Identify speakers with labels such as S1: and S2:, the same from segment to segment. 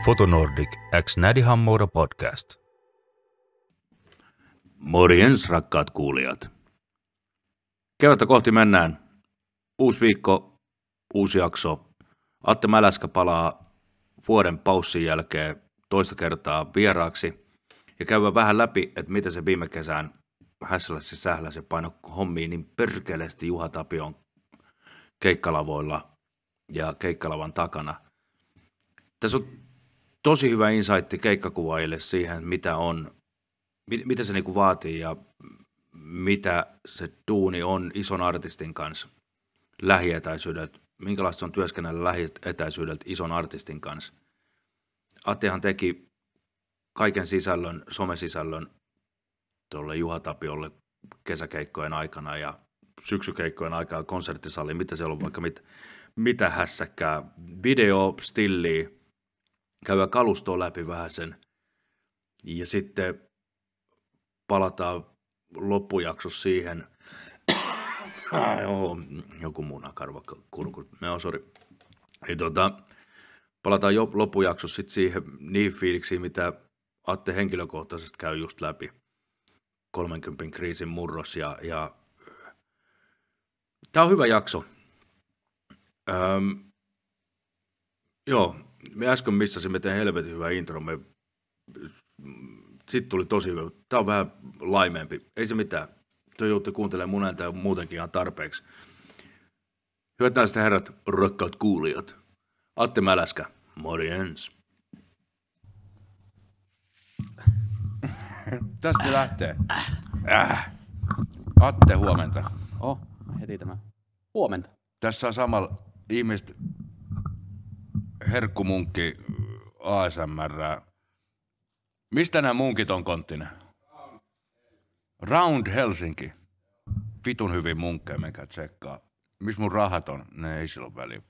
S1: Fotonordic X Nädihammoura podcast.
S2: Morjens, rakkaat kuulijat. Kevättä kohti mennään. Uusi viikko, uusi jakso. Atte Mäläskä palaa vuoden paussin jälkeen toista kertaa vieraaksi. Ja käydään vähän läpi, että miten se viime kesän hässälässä sähläsi paino hommiin niin perkeleesti Juha Tapion keikkalavoilla ja keikkalavan takana. Tässä on tosi hyvä insightti keikkakuvaajille siihen, mitä se niinku vaatii ja mitä se duuni on ison artistin kanssa lähietäisyydeltä, minkälaista on työskennellä lähietäisyydeltä ison artistin kanssa. Attehan teki kaiken sisällön, somesisällön tuolle Juha Tapiolle kesäkeikkojen aikana ja syksykeikkojen aikaa, konserttisali, mitä siellä on vaikka mitä hässäkkää, video, stilliä, käydään kalustoa läpi vähän sen ja sitten palataan loppujaksossa siihen, joku munakarva kurku, palataan loppujaksossa sitten siihen niihin fiiliksiin, mitä Atte henkilökohtaisesti käy just läpi 30 kriisin murros ja tää on hyvä jakso. Joo, me äsken missasimme teidän helvetin hyvä intro, sitten tuli tosi hyvä. Tää on vähän laimeempi, ei se mitään. Te joudutte kuuntelemaan mun ääntä muutenkin ihan tarpeeksi. Hyvät naiset ja herrat, rakkaat kuulijat. Atte Mäläskä, morjens.
S3: Tästä lähtee. Atte, huomenta.
S4: Heti tämä. Huomenta.
S3: Tässä on samalla ihmiset herkkumunkki ASMR. Mistä nämä munkit on, Konttinen? Round Helsinki. Vitun hyvin munkkeja, menkää tsekkaa. Missä mun rahat on? Ne ei sillä ole väliä.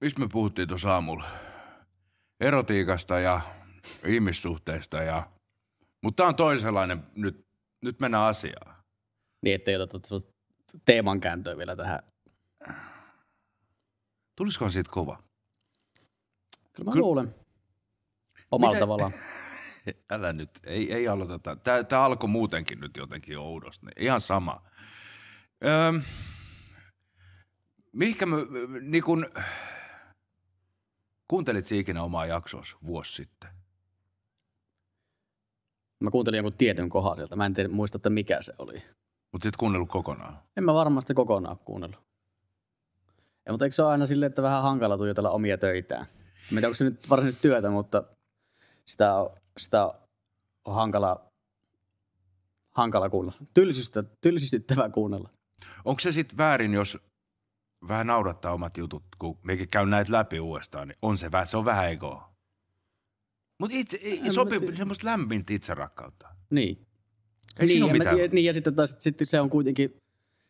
S3: Mistä me puhuttiin tuossa aamulla? Erotiikasta ja ihmissuhteista mutta tää on toisenlainen. Nyt mennään asiaan.
S4: Niin, ettei oteta teeman kääntöä vielä tähän.
S3: Tulisikohan siitä kova?
S4: Kyllä mä luulen. Omalla tavallaan.
S3: Älä nyt, ei aloiteta. Tää alkoi muutenkin nyt jotenkin oudosti. Ihan sama. Mihinkä niin kun, kuuntelit ikinä omaa jaksoas vuosi sitten?
S4: Mä kuuntelin jonkun tietyn kohdalta. Mä en muista, että mikä se oli.
S3: Mutta sit kuunnellut kokonaan?
S4: En mä varmasti kokonaan kuunnellut. Ja, mutta eikö se ole aina silleen, että vähän hankala tuijotella omia töitään? Mä en tiedä, onko se nyt varsinaisesti työtä, mutta sitä on hankala kuunnella. Tylsistyttävää kuunnella.
S3: Onko se sitten väärin, jos vähän naurattaa omat jutut, kun mekin käy näitä läpi uudestaan, niin se on vähän egoa. Mutta sopii semmoista lämmintä itserakkautta.
S4: Niin.
S3: Ei siinä ole mitään.
S4: Niin, ja sitten se on kuitenkin,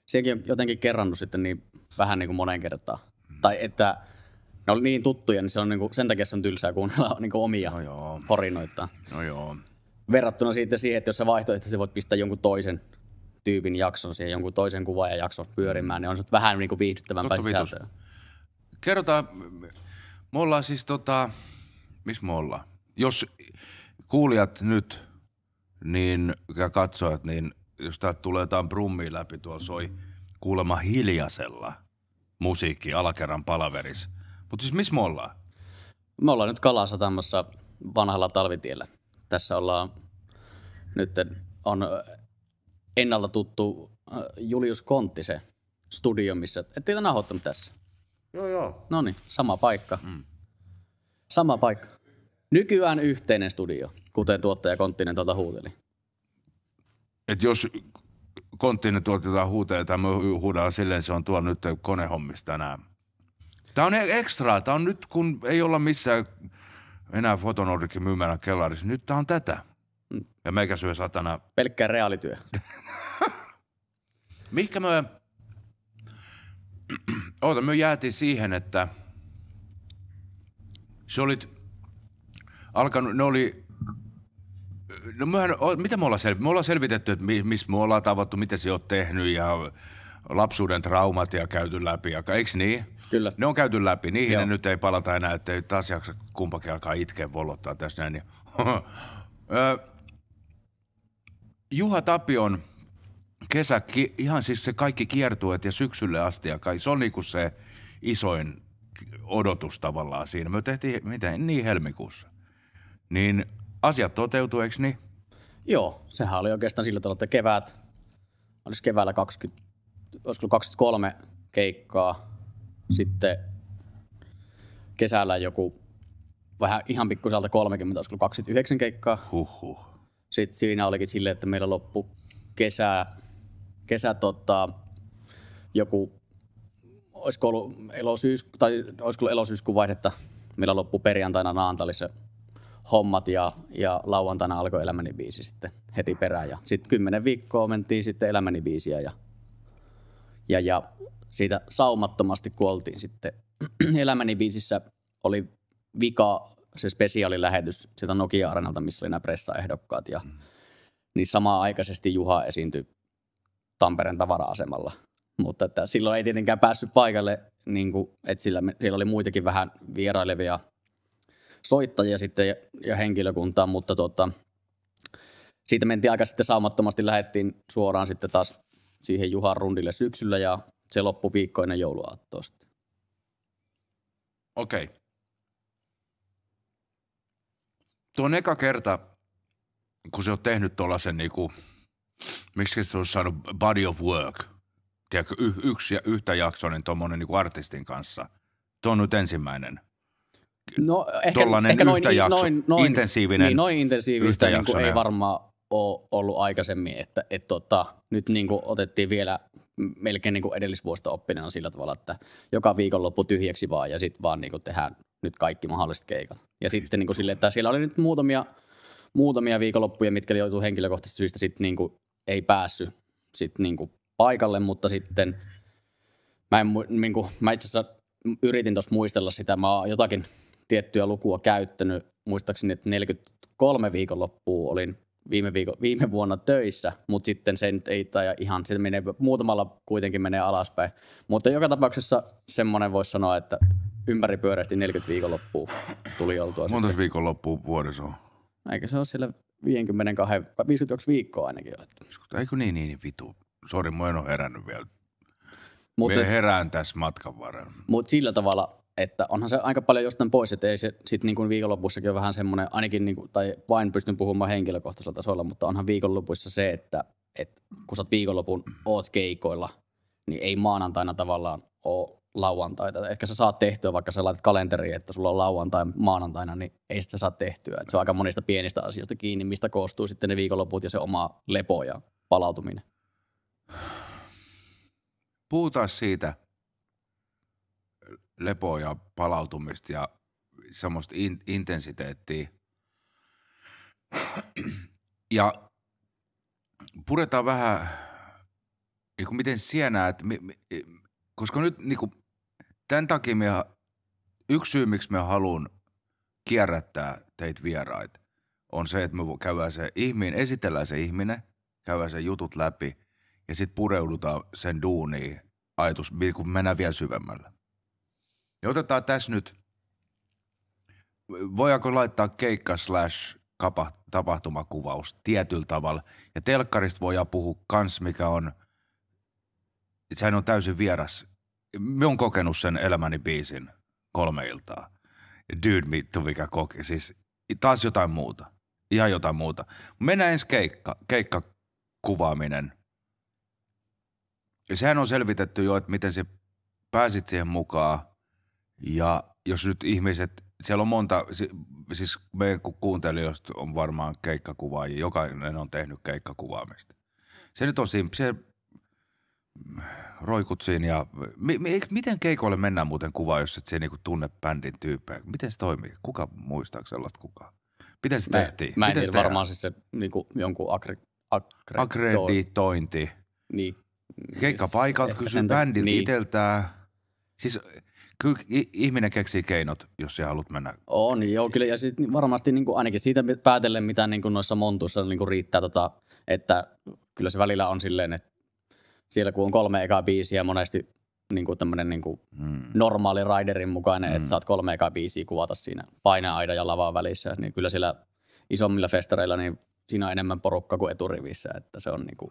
S4: sekin on jotenkin kerrannut sitten niin vähän niin kuin moneen kertaan. Tai että ne oli niin tuttuja, niin se on niin kuin, sen takia se on tylsää kuunnella niin kuin omia horinoittaan.
S3: No joo.
S4: Verrattuna siitä siihen, että jos sä vaihtoehtoisesti voit pistää jonkun toisen tyypin jakson siihen, jonkun toisen kuvaajan jakson pyörimään, niin on se vähän niin kuin viihdyttävämpää sisältöä.
S3: Kerrotaan, me ollaan siis missä me ollaan? Jos kuulijat nyt, niin ja katsojat, niin jos täältä tulee jotain brummia läpi, tuolla soi kuulemma hiljaisella musiikki alakerran palaveris. Mutta siis missä me ollaan?
S4: Me ollaan nyt Kalasatamassa vanhalla talvitiellä. Tässä ollaan nyt on ennalta tuttu Julius Konttisen studio, missä ette ole nauhoittanut tässä.
S3: Joo.
S4: Noniin, sama paikka. Sama paikka. Nykyään yhteinen studio, kuten tuottaja Konttinen huuteli.
S3: Et jos Konttinen tuotetaan huuteja tai me huudaan silleen, se on tuolla nyt konehommissa tänään. Tää on ekstra. Tää on nyt, kun ei olla missään enää Fotonordicin myymänä kellarissa. Nyt tää on tätä. Ja meikä syö satana.
S4: Pelkkää reaalityö.
S3: Mihinkä me jäätiin siihen, että se olit alkanut, mitä me ollaan selvitetty? Me ollaan selvitetty, että missä me ollaan tavattu, mitä sä oot tehnyt ja lapsuuden traumat ja käyty läpi. Eikö niin?
S4: Kyllä.
S3: Ne on käyty läpi. Niihin
S4: Joo.
S3: ne nyt ei palata enää, ettei taas jaksa kumpakin alkaa itkeä volottaa tässä näin. Juha Tapion kesä, ihan siis se kaikki kiertueet ja syksylle asti ja kai se on niinku se isoin odotus tavallaan siinä. Me tehtiin, niin helmikuussa. Niin asiat toteutuu, eikö niin?
S4: Joo, sehän oli oikeastaan sillä tavalla, että olisi keväällä 23 keikkaa, sitten kesällä joku vähän ihan pikkuiselta 30, olisiko 29 keikkaa.
S3: Huhhuh.
S4: Sitten siinä olikin silleen, että meillä loppui kesä joku, olisiko ollut elosyyskuun vaihdetta, meillä loppui perjantaina Naantalissa hommat ja lauantaina alkoi Elämäni biisi sitten heti perään. Ja sitten 10 viikkoa mentiin sitten Elämäni biisiä ja siitä saumattomasti kuoltiin sitten. Elämäni biisissä oli vika se spesiaalilähetys sieltä Nokia-arenalta, missä oli nämä pressaehdokkaat ja niin samaan aikaisesti Juha esiintyi Tampereen tavara-asemalla. Mutta että silloin ei tietenkään päässyt paikalle, niin kuin, että siellä oli muitakin vähän vierailevia soittajia sitten ja henkilökuntaa, mutta siitä mentiin aika sitten saumattomasti, lähdettiin suoraan sitten taas siihen Juhan rundille syksyllä ja se loppui viikkoinen jouluaattoa sitten.
S3: Okei. Tuo on eka kerta, kun sä oot tehnyt tuollaisen niinku, miksi se olisi saanut body of work, tiedätkö, yhtäjaksoinen tuommoinen niinku artistin kanssa. Tuo on nyt ensimmäinen.
S4: No
S3: Tollainen
S4: ehkä
S3: intensiivinen.
S4: Niin, noin intensiivistä niin kuin ei varmaan ole ollut aikaisemmin, että nyt niin kuin otettiin vielä melkein niin kuin edellisvuosta oppineena sillä tavalla, että joka viikonloppu tyhjäksi vaan ja sitten vaan niin kuin tehdään nyt kaikki mahdolliset keikat. Ja sitten niin kuin sille, että siellä oli nyt muutamia viikonloppuja, mitkä joutuu henkilökohtaisista syistä sitten niin kuin ei päässyt sitten niin kuin paikalle, mutta sitten mä itse asiassa yritin tuossa muistella sitä, mä oon jotakin tiettyä lukua käyttänyt, muistaakseni, että 43 viikonloppua olin viime vuonna töissä, mutta sitten se ei tai ihan, se menee, muutamalla kuitenkin menee alaspäin. Mutta joka tapauksessa semmoinen voisi sanoa, että ympäripyöreästi 40 viikonloppua tuli oltua.
S3: Monta viikonloppua vuodessa on?
S4: Eikä se ole siellä 52 viikkoa ainakin jo.
S3: Eikö niin vitu? Sori, mä en ole herännyt vielä.
S4: Mutta,
S3: me herään tässä matkan varrella.
S4: Mutta sillä tavalla, että onhan se aika paljon jostain pois, että ei se sitten niin kuin viikonlopussakin on vähän semmoinen, ainakin niin kuin, tai vain pystyn puhumaan henkilökohtaisella tasolla, mutta onhan viikonlopuissa se, että kun sä oot viikonlopun oot keikoilla, niin ei maanantaina tavallaan ole lauantaita. Etkä sä saa tehtyä, vaikka sä laitat kalenteriin, että sulla on lauantai maanantaina, niin ei sitä saa tehtyä. Et se on aika monista pienistä asioista kiinni, mistä koostuu sitten ne viikonloput ja se oma lepo ja palautuminen.
S3: Puhutaan siitä lepoa ja palautumista ja semmoista intensiteettiä. Ja puretaan vähän, niin kuin miten sinä näet, koska nyt niin kuin, tämän takia yksi syy, miksi me haluan kierrättää teitä vieraita, on se, että me käydään se ihminen, esitellään se ihminen, käydään sen jutut läpi ja sitten pureudutaan sen duuniin ajatus, kun mennään vielä syvemmällä. Ja otetaan tässä nyt, voidaanko laittaa keikka/tapahtumakuvaus tietyllä tavalla. Ja telkkarista voidaan puhua kans, mikä on, sehän on täysin vieras. Mä oon kokenut sen Elämäni biisin 3 iltaa. Dude, mikä koki, siis taas jotain muuta. Ihan jotain muuta. Mennään ensin keikkakuvaaminen. Ja sehän on selvitetty jo, että miten sä pääsit siihen mukaan. Ja jos nyt ihmiset, siellä on monta, siis meidän kuuntelijoista on varmaan keikkakuvaajia, jokainen on tehnyt keikkakuvaamista. Se nyt on siinä, se roikut siinä ja, miten keikoille mennään muuten kuvaa, jos et se niinku tunne bändin tyyppejä? Miten se toimii? Kuka muistaako sellaista kukaan? Miten se tehtiin?
S4: Mä en tiedä, varmaan siis se niinku jonkun
S3: akkreditointi.
S4: Niin.
S3: Keikkapaikalta kysyy bändiltä niin. Itseltään. Siis kyllä ihminen keksii keinot, jos sä haluat mennä.
S4: On, joo, kyllä. Ja sitten varmasti niin kuin ainakin siitä päätellen, mitä niin kuin noissa montuissa niin kuin riittää, että kyllä se välillä on silleen, että siellä kun on 3 ekaa biisiä monesti niinku tämmönen niinku normaali riderin mukainen, että saat 3 ekaa biisiä kuvata siinä paine-aidan ja lavan välissä, niin kyllä siellä isommilla festareilla niin siinä on enemmän porukka kuin eturivissä, että se on niinku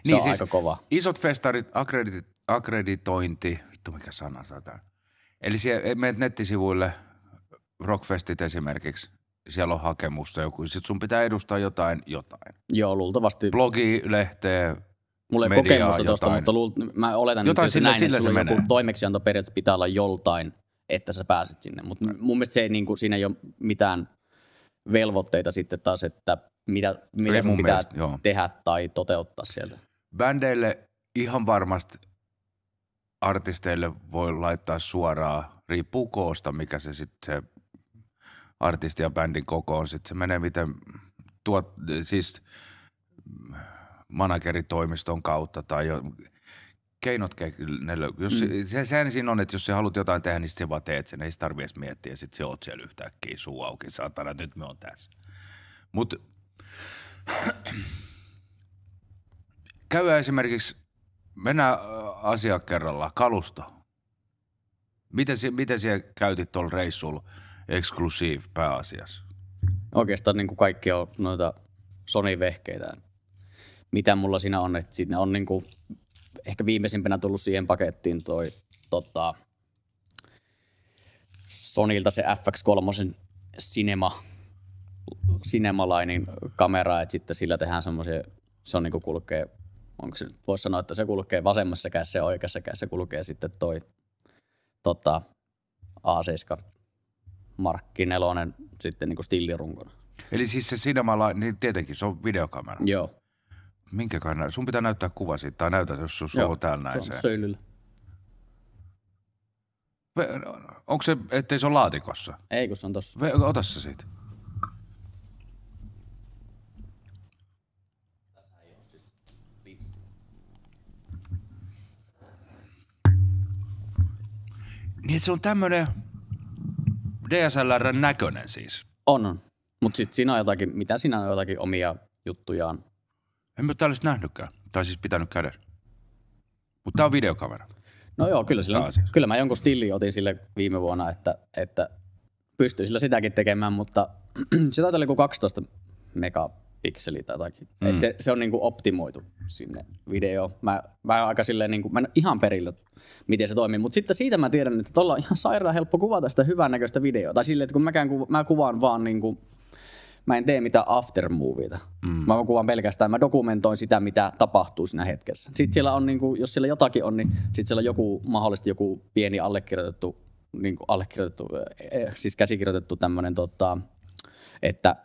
S4: se on siis aika kova.
S3: Isot festarit, akkreditointi, vittu mikä sana saadaan. Eli siellä menet nettisivuille, Rockfestit esimerkiksi, siellä on hakemusta joku, sit sun pitää edustaa jotain.
S4: Joo, luultavasti.
S3: Blogi, lehteä,
S4: mulla ei
S3: mediaa,
S4: kokemusta tuosta, mutta mä oletan,
S3: jotain
S4: että näin, että sulla
S3: joku
S4: toimeksianto periaatteessa pitää olla joltain, että sä pääset sinne. Mutta mun mielestä se ei, niinku, siinä ei ole mitään velvoitteita sitten taas, että mitä sun pitää tehdä tai toteuttaa sieltä.
S3: Bändeille ihan varmasti artisteille voi laittaa suoraan, riippuu koosta, mikä se sitten se artisti ja bändin koko on. Sitten se menee miten siis manageritoimiston kautta tai keinot, sehän siinä on, että jos sä haluat jotain tehdä, niin se vaan teet sen, ei se tarvitse edes miettiä, ja sitten se oot siellä yhtäkkiä suu auki, saatana, nyt me on tässä. Mutta käydään esimerkiksi, mennään asia kerrallaan, kalusto. Miten siellä käytit tuolla reissulla Exclusive pääasiassa?
S4: Oikeastaan niin kuin kaikki on noita Sony-vehkeitä. Mitä mulla siinä on, että siinä on niin kuin ehkä viimeisimpänä tullut siihen pakettiin toi Sonylta se FX3 Cinema-lainin kamera, että sitten sillä tehdään semmoisia, se on niin kuin kulkee, onko se, voisi sanoa, että se kulkee vasemmassa kädessä ja oikeassa kädessä kulkee sitten toi A7 Markki 4 sitten niin kuin stillirunkona.
S3: Eli siis se Cinema, niin tietenkin se on videokamera.
S4: Joo.
S3: Minkä kannalta? Sun pitää näyttää kuva siitä, tai näytä, jos sun on täällä näin se.
S4: Joo, söilyllä.
S3: Onko se, ettei se ole laatikossa?
S4: Ei, kun se on tossa.
S3: Ota se siitä. Niin, se on tämmönen DSLR:n näköinen siis.
S4: On. Mutta sitten siinä on jotakin, mitä siinä on jotakin omia juttujaan.
S3: En mä tällaista nähnytkään. Tai siis pitänyt kädessä. Mutta tää on videokamera.
S4: No joo, kyllä mä jonkun stilli otin sille viime vuonna, että pystyi sillä sitäkin tekemään, mutta se taitaa olla joku 12 megapikseliä tai jotakin. Se on niinku optimoitu sinne videoon. Mä oon aika silleen, niinku, mä en ihan perillä, miten se toimii. Mutta sitten siitä mä tiedän, että tuolla on ihan sairaan helppo kuvata sitä hyvännäköistä videoa. Tai silleen, että kun mä kuvaan vaan niinku, mä en tee mitään aftermovieta. Mä kuvaan pelkästään, mä dokumentoin sitä, mitä tapahtuu siinä hetkessä. Sitten siellä on, niinku, jos siellä jotakin on, niin sitten siellä on mahdollisesti joku pieni siis käsikirjoitettu tämmönen, että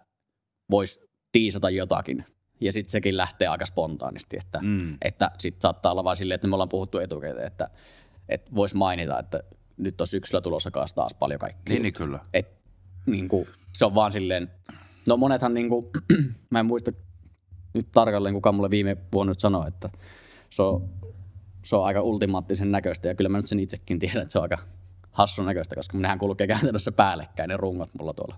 S4: vois tiisata jotakin. Ja sitten sekin lähtee aika spontaanisti, että sitten saattaa olla vaan silleen, että me ollaan puhuttu etukäteen, että vois mainita, että nyt on syksyllä tulossa taas paljon kaikkea.
S3: Niin kyllä.
S4: Niinku, se on vaan silleen, no monethan niinku, mä en muista nyt tarkalleen, kuka mulle viime vuonna nyt sanoi, että se on aika ultimaattisen näköistä, ja kyllä mä nyt sen itsekin tiedän, että se on aika hassun näköistä, koska nehän kulkee käytännössä päällekkäin ne rungot mulla tuolla.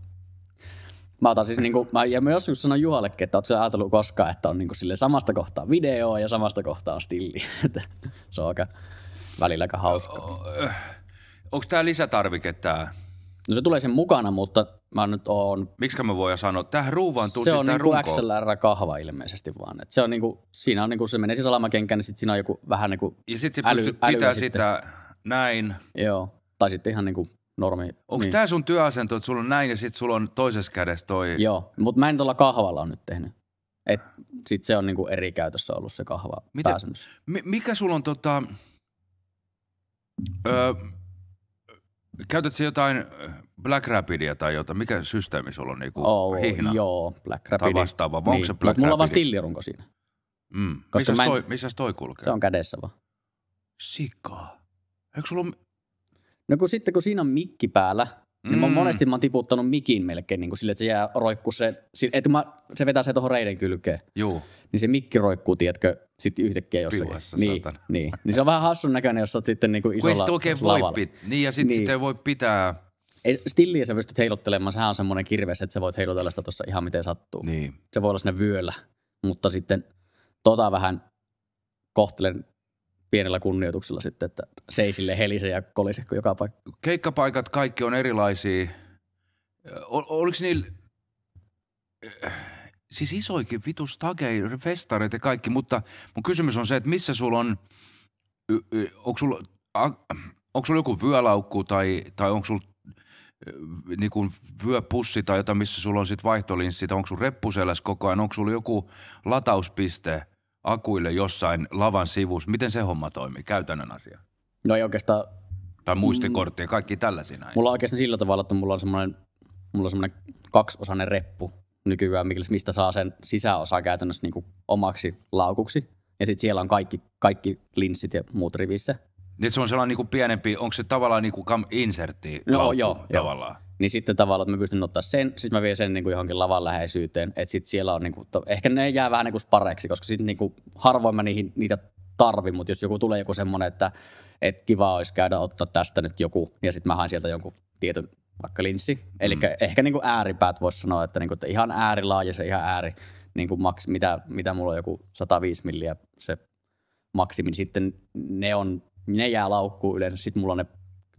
S4: Mä otan siis niinku, ja mä joskus sanon Juhallekin, että ootko sä ajatellut koskaan, että on niinku sille samasta kohtaa videoa ja samasta kohtaa on stilli. Se on aika välillä aika hauska.
S3: Onko tää lisätarvike tää?
S4: No se tulee sen mukana, mutta mä nyt oon...
S3: Miksikä mä voin sanoa? Tähän ruuvaan tuu
S4: se
S3: siis
S4: on
S3: tää
S4: niinku
S3: runko.
S4: XLR-kahva ilmeisesti vaan. Et se on niinku, siinä on niinku, se menee siis alamakenkään, niin sit siinä on joku vähän niinku
S3: ja sit sä pystyt pitää sitä näin.
S4: Joo, tai sitten ihan niinku normi.
S3: Onko
S4: niin.
S3: tää sun työasento, että sulla on näin ja sit sulla on toisessa kädessä toi?
S4: Joo, mutta mä en tuolla kahvalla on nyt tehnyt. Et sit se on niinku eri käytössä ollut se kahva pääsemässä.
S3: Mikä sulla on käytätkö jotain Black Rapidia tai jotain? Mikä systeemi sulla on niinku hihna?
S4: Joo, Black Rapid.
S3: Tai vastaava. Onko
S4: niin.
S3: se Black
S4: Mulla on vaan
S3: Rapid?
S4: stillirunko siinä.
S3: Koska missäs toi kulkee?
S4: Se on kädessä vaan.
S3: Sikaa. Eikö sulla ole...
S4: No kun sitten kun siinä on mikki päällä, niin monesti mä oon tiputtanut mikin melkein niin kuin sille, että se jää roikkuu että se vetää se tuohon reiden kylkeen.
S3: Juu.
S4: Niin se mikki roikkuu, tiedätkö, sitten yhtäkkiä jossakin.
S3: Piuhassa,
S4: niin. Se on vähän hassun näköinen, jos oot sitten niin kuin isolla lavalla.
S3: Niin ja sitten sitä ei voi pitää...
S4: Stilliä sä pystyt heilottelemaan, sehän on semmoinen kirves, että sä voit heilotella sitä tuossa ihan miten sattuu.
S3: Niin.
S4: Se voi olla sinne vyöllä, mutta sitten vähän kohtelen pienellä kunnioituksella sitten, että se ei sille helise ja kolise kuin joka paikka.
S3: Keikkapaikat kaikki on erilaisia. Oliko niillä siis isoikin vitu stagei, festareet ja kaikki, mutta mun kysymys on se, että missä sulla on, onko sulla joku vyölaukku tai onko sulla niinku vyöpussi tai jotain, missä sulla on sit vaihtolinssi, tai onko sulla reppuselläs koko ajan, onko sulla joku latauspiste akuille jossain lavan sivussa, miten se homma toimii, käytännön asia?
S4: No ei oikeastaan.
S3: Tai muistikortti ja kaikki tällaisia näin.
S4: Mulla on oikeastaan sillä tavalla, että mulla on semmoinen kaksiosainen reppu nykyään, mistä saa sen sisäosa käytännössä niinku omaksi laukuksi. Ja sitten siellä on kaikki linssit ja muut rivissä.
S3: Niin se on sellainen niinku pienempi, onko se tavallaan niinku insertti
S4: joo, tavallaan? Niin sitten tavallaan, että mä pystyn ottaa sen, sitten mä vien sen niinku johonkin lavan läheisyyteen, että sitten siellä on niinku, ehkä ne jää vähän niinku spareiksi, koska sitten niinku harvoin mä niitä tarvin, mutta jos tulee joku semmoinen, että kiva olisi käydä ottaa tästä nyt joku, ja sitten mä haen sieltä jonkun tietyn vaikka linssi. Eli ehkä niinku ääripäät voisi sanoa, että, niinku, että ihan äärilaaja se ihan ääri, niinku mitä mulla on joku 105 milliä se maksimi, niin sitten ne jää laukkuun yleensä. Sitten mulla on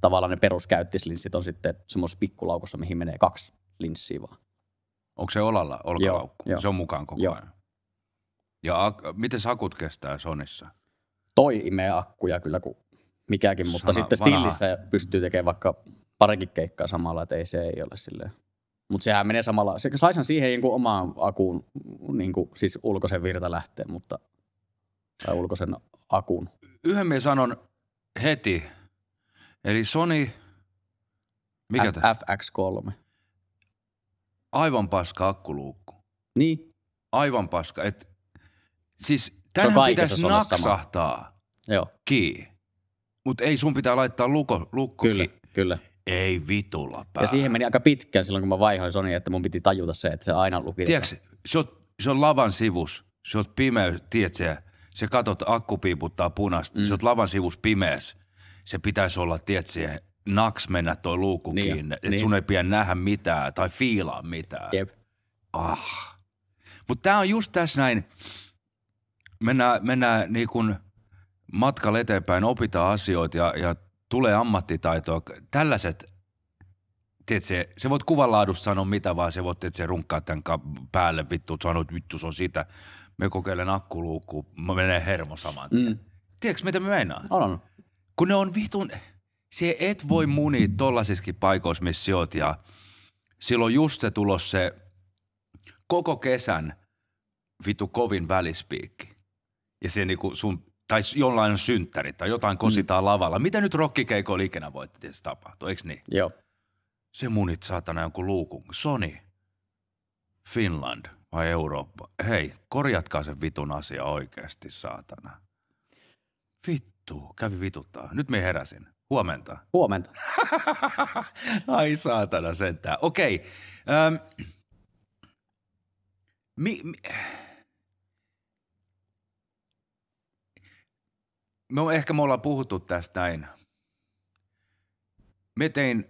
S4: tavallaan ne peruskäyttislinssit on sitten semmoisessa pikkulaukussa, mihin menee 2 linssiä vaan.
S3: Onko se olkalaukku?
S4: Joo.
S3: Se on mukaan koko ajan. Ja miten akut kestää Sonissa?
S4: Toi imee akkuja kyllä kuin mikäkin, mutta sitten Stillissä pystyy tekemään vaikka parikin keikkaa samalla, että se ei ole silleen. Mutta sehän menee samalla, saisihan siihen jonkun omaan akuun, niinku, siis ulkoisen virta lähtee, mutta tai ulkoisen akun.
S3: Yhden minä sanon heti, eli Sony, mikä
S4: FX3.
S3: Aivan paska akkuluukku.
S4: Niin.
S3: Aivan paska, siis tänhän pitäisi naksahtaa kiinni, mutta ei sun pitää laittaa lukko
S4: Kyllä.
S3: Ei vitulla päähän.
S4: Ja siihen meni aika pitkään silloin, kun mä vaihoin Sony, että mun piti tajuta se, että se aina luki.
S3: Tiedätkö, se on lavan sivus, se on pimeys, tiedätkö, se katot, akku piiputtaa punaista, se on lavan sivus pimeäs. Se pitäisi olla, tiedätkö, naks mennä toi luukku kiinni, että sun ei pidä nähdä mitään tai fiilaa mitään.
S4: Jep.
S3: Mutta tää on just tässä näin, mennään niin kuin matkalla eteenpäin, opitaan asioita ja tulee ammattitaitoa. Tällaiset, tiedätkö, se voit kuvanlaadusta sanoa mitä vaan, se voit tiedätkö, runkkaa tämän päälle vittu, sanoa, että vittu se on sitä. Me kokeilen akkuluukkuun, mä menen hermo saman tien. Tiedätkö mitä mä meinaan?
S4: On.
S3: Kun ne on vitun, se et voi munia tollaisissakin paikoissa, missä sä oot, ja silloin just se tulos se koko kesän vittu kovin välispiikki. Ja se niinku sun, tai jollain synttäri tai jotain kositaan lavalla. Mitä nyt rockikeikoilla ikinä voitte tietysti tapahtua, eikö niin?
S4: Joo.
S3: Se munit saatana jonkun luukun. Sony, Finland vai Eurooppa? Hei, korjatkaa sen vitun asia oikeasti, saatana. Vittu, kävi vituttaa. Nyt me heräsin. Huomenta.
S4: Huomenta.
S3: Ai saatana sentään. Okei. Ehkä me ollaan puhuttu tästä näin. Me tein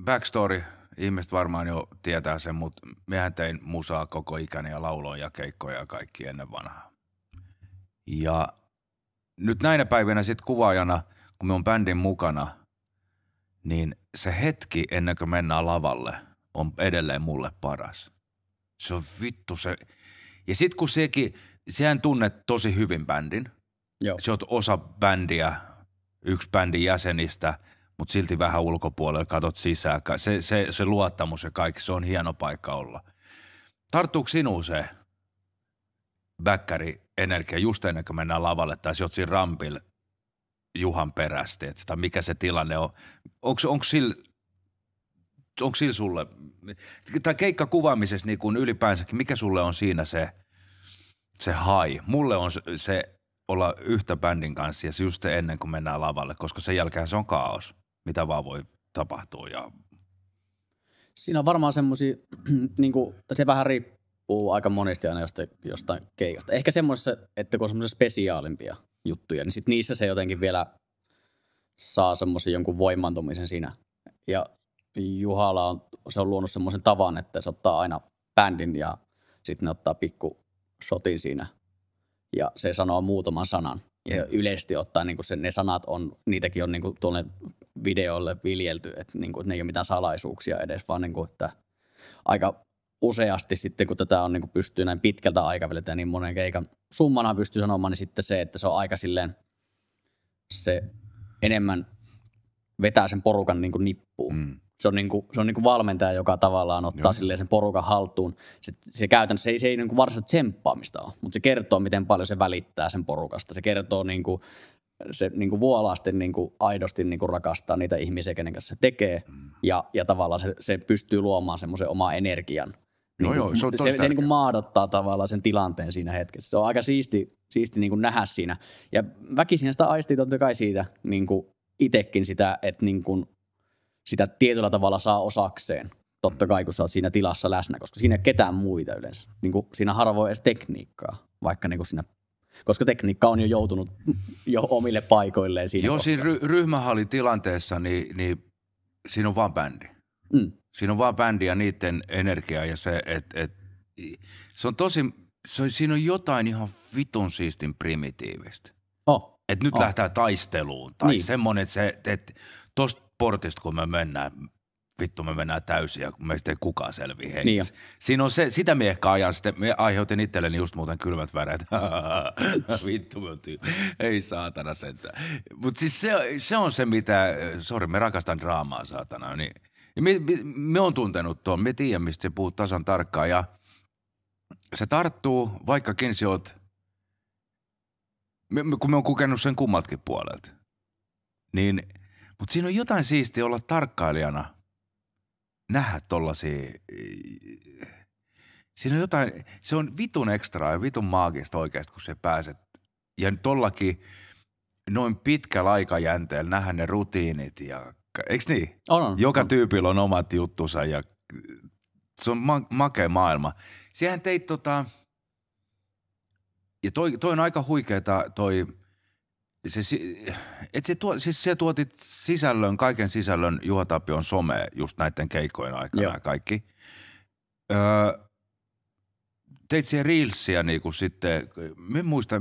S3: backstory, ihmiset varmaan jo tietää sen, mutta mehän tein musaa koko ikäni ja lauloin ja keikkoja ja kaikki ennen vanhaa. Ja nyt näinä päivinä sitten kuvaajana, kun me on bändin mukana, niin se hetki ennen kuin mennään lavalle on edelleen mulle paras. Se on vittu se. Ja sit kun sehän tunnet tosi hyvin bändin.
S4: Joo.
S3: Se on osa bändiä, yksi bändin jäsenistä, mutta silti vähän ulkopuolella katot sisään. Se luottamus ja kaikki, se on hieno paikka olla. Tarttuuko sinuun se bäkkäri energia just ennen kuin mennään lavalle, tai sä oot siinä rampilla Juhan perästi, että mikä se tilanne on? Onko sillä sulle, tai keikkakuvaamisessa niin kuin ylipäänsäkin, mikä sulle on siinä se hai? Mulle on se olla yhtä bändin kanssa ja just se ennen kuin mennään lavalle, koska sen jälkeen se on kaos, mitä vaan voi tapahtua. Ja
S4: siinä on varmaan semmoisia, niin se vähän riippuu aika monesti aina jostain keikasta. Ehkä semmoisessa, että kun on semmoisia spesiaalimpia juttuja, niin sit niissä se jotenkin vielä saa semmoisen jonkun voimantumisen siinä. Ja Juhalla se on luonut semmoisen tavan, että se ottaa aina bändin ja sitten ne ottaa pikku shotin siinä ja se sanoo muutaman sanan. Ja yleisesti ottaen niin ne sanat niitäkin on niin tuonne videolle viljelty, että niin kuin, ne ei ole mitään salaisuuksia edes, vaan niin kuin, että aika useasti sitten, kun tätä on, niin kuin pystyy näin pitkältä aikaväliltä ja niin monen keikan summana pystyy sanomaan, niin sitten se, että se on aika silleen, se enemmän vetää sen porukan niin kuin nippuun. Se on niin kuin valmentaja, joka tavallaan ottaa silleen sen porukan haltuun. Se käytännössä se ei niin kuin varsinaisesti tsemppaamista ole, mutta se kertoo, miten paljon se välittää sen porukasta. Se kertoo, niin kuin, se niin kuin vuolaasti niin kuin aidosti niin kuin rakastaa niitä ihmisiä, kenen kanssa se tekee. Ja tavallaan se pystyy luomaan semmoisen oman energian. Se niin kuin maadottaa tavallaan sen tilanteen siinä hetkessä. Se on aika siisti niin kuin nähdä siinä. Ja väkisin sitä aistii totta kai siitä niin kuin itsekin sitä, että niin kuin sitä tietyllä tavalla saa osakseen, totta kai kun sä oot siinä tilassa läsnä, koska siinä ei ole ketään muita yleensä. Niin kuin siinä harvoin edes tekniikkaa, vaikka niin kuin siinä, koska tekniikka on jo joutunut jo omille paikoilleen siinä.
S3: Joo, siinä ryhmähallitilanteessa, niin siinä on vaan bändi. Siinä on vaan bändi ja niiden energia ja se, että se on siinä on jotain ihan vitun siistin primitiivistä. Että nyt lähtee taisteluun tai semmoinen, että tosta portista kun me mennään täysin ja meistä ei kukaan selviä hengissä. Niin siinä on se, sitä me ehkä ajan, me aiheutin itselleni just muuten kylmät väreet. Vittu, ei saatana sentään. Mutta siis se on se, mitä, me rakastan draamaa saatana, niin me on tuntenut tuon, me tiedän, mistä se puhuu tasan tarkkaan ja se tarttuu, vaikkakin se oot, kun me on kokenut sen kummatkin puolelta, niin, mutta siinä on jotain siistiä olla tarkkailijana, nähdä tollasia, siinä on jotain, se on vitun ekstraa ja vitun maagista oikeasti, kun se pääset, ja tollakin noin pitkällä aikajänteellä nähdä ne rutiinit ja, eikö niin?
S4: On.
S3: Joka tyypillä on omat juttusa ja se on makea maailma. Siihen teit ja toi on aika huikeeta se tuotit sisällön, kaiken sisällön Juha Tapion someen just näiden keikkojen aikana ja kaikki. Teit siihen reelsia niinku sitten, me muista,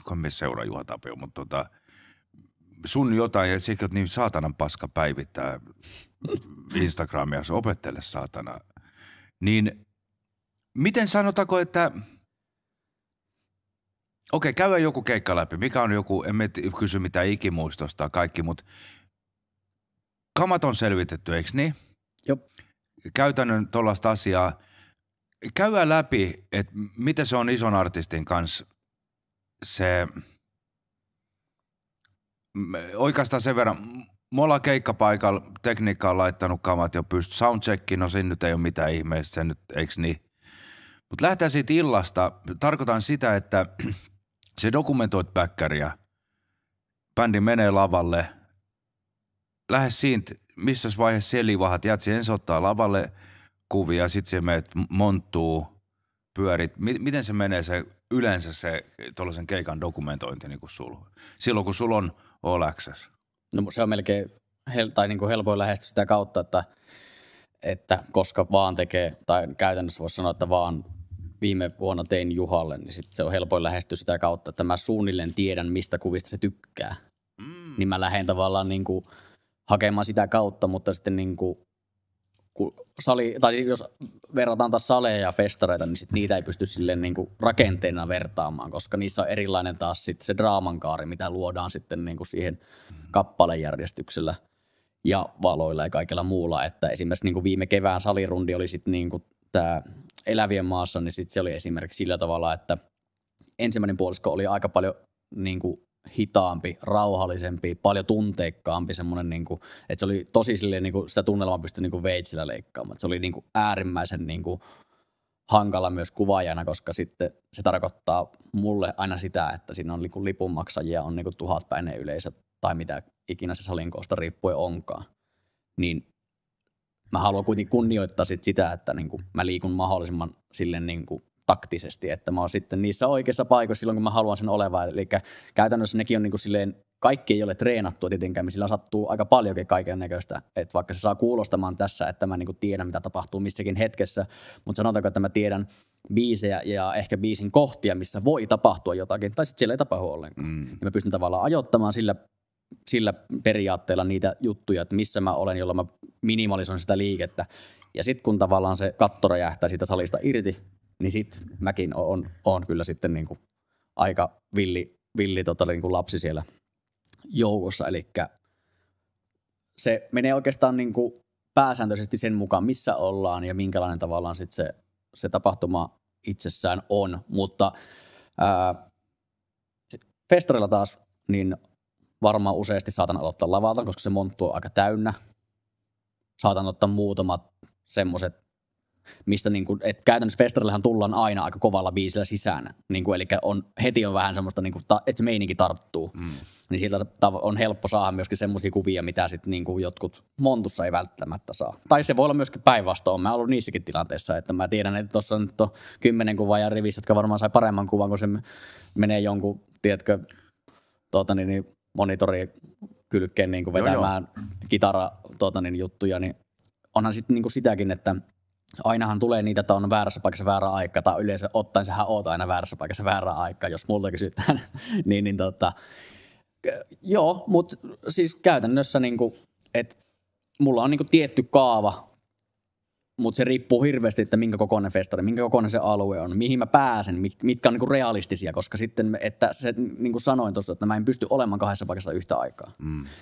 S3: kun me seuraa Juha Tapio, mutta sun jotain ja sekin niin saatanan paska päivittää Instagramia, se opettele saatana. Niin miten sanotaanko, että okei, käydään joku keikka läpi. Mikä on joku, emme kysy mitään ikimuistosta kaikki, mutta kamat on selvitetty, eikö niin?
S4: Jop.
S3: Käytännön tuollaista asiaa. Käydään läpi, että miten se on ison artistin kanssa se, oikeastaan sen verran, me ollaan keikkapaikalla, tekniikka on laittanut kamat jo pystyy, soundcheckin, no siinä nyt ei ole mitään ihmeistä, se nyt, eikö niin? Mutta lähdetään siitä illasta, tarkoitan sitä, että se dokumentoit backeria, bändi menee lavalle, lähde siitä, missä vaiheessa selivahat, jätsi ensin ottaa lavalle kuvia, sitten se menet monttuu, pyörit. Miten se menee se yleensä se tuollaisen keikan dokumentointi niin kuin sulla? Silloin kun sulla on all access.
S4: No se on melkein niin kuin helpoin lähesty sitä kautta, että koska vaan tekee, tai käytännössä voisi sanoa, että vaan viime vuonna tein Juhalle, niin sitten se on helpoin lähestyä sitä kautta, että mä suunnilleen tiedän, mistä kuvista se tykkää. Niin mä lähden tavallaan niin kuin hakemaan sitä kautta, mutta sitten niin kuin, tai jos verrataan taas saleja ja festareita, niin sit niitä ei pysty silleen niin kuin rakenteena vertaamaan, koska niissä on erilainen taas sitten se draamankaari, mitä luodaan sitten niin kuin siihen kappalejärjestyksellä ja valoilla ja kaikella muulla. Että esimerkiksi niin kuin viime kevään salirundi oli sitten niin kuin tämä Elävien maassa, niin sitten se oli esimerkiksi sillä tavalla, että ensimmäinen puolisko oli aika paljon niin kuin hitaampi, rauhallisempi, paljon tunteikkaampi semmoinen, niin kuin, että se oli tosi silleen, niin kuin sitä tunnelmaa pystyi niin kuin veitsillä leikkaamaan. Se oli niin kuin äärimmäisen niin kuin hankala myös kuvaajana, koska sitten se tarkoittaa mulle aina sitä, että siinä on niin kuin lipunmaksajia on niin kuin 1000-päinen yleisö tai mitä ikinä se salin koosta riippuen onkaan. Niin mä haluan kuitenkin kunnioittaa sitä, että niin kuin mä liikun mahdollisimman silleen niin kuin taktisesti, että mä oon sitten niissä oikeissa paikoissa silloin, kun mä haluan sen olevan. Eli käytännössä nekin on niin kuin silleen, kaikki ei ole treenattua tietenkään, sillä sattuu aika paljonkin kaiken näköistä, että vaikka se saa kuulostamaan tässä, että mä niin kuin tiedän, mitä tapahtuu missäkin hetkessä, mutta sanotaanko, että mä tiedän biisejä ja ehkä biisin kohtia, missä voi tapahtua jotakin, tai sitten siellä ei tapahdu ollenkaan. Ja mä pystyn tavallaan ajoittamaan sillä periaatteella niitä juttuja, että missä mä olen, jolla mä minimalisoin sitä liikettä. Ja sitten kun tavallaan se katto räjähtää siitä salista irti, niin sitten mäkin on kyllä sitten niinku aika villi niinku lapsi siellä joukossa. Eli se menee oikeastaan niinku pääsääntöisesti sen mukaan, missä ollaan ja minkälainen tavallaan sitten se tapahtuma itsessään on. Mutta festarilla taas, niin varmaan useasti saatan aloittaa lavalta, koska se monttu on aika täynnä. Saatan ottaa muutamat semmoiset, mistä niinku, että käytännössä festarillehan tullaan aina aika kovalla biisillä sisään. Niinku, eli heti on vähän semmoista, niinku, että se meininki tarttuu. Niin sieltä on helppo saada myöskin semmoisia kuvia, mitä sitten niinku jotkut montussa ei välttämättä saa. Tai se voi olla myöskin päinvastoin. Mä oon ollut niissäkin tilanteissa, että mä tiedän, että tuossa on nyt 10 kuvaa ja rivissä, jotka varmaan sai paremman kuvan, kun se menee jonkun, tiedätkö, monitori kylkeen niin vetämään kitara juttuja, niin onhan sitten niin sitäkin, että ainahan tulee niitä, että on väärässä paikassa väärä aika, tai yleensä ottaen sähän oot aina väärässä paikassa väärä aika, jos multa kysytään. Joo, mutta siis käytännössä, niinku, että mulla on niinku tietty kaava, mutta se riippuu hirveästi, että minkä kokoinen festari, minkä kokoinen se alue on, mihin mä pääsen, mitkä on niinku realistisia, koska sitten, että se, niin kuin sanoin tuossa, että mä en pysty olemaan 2 paikassa yhtä aikaa.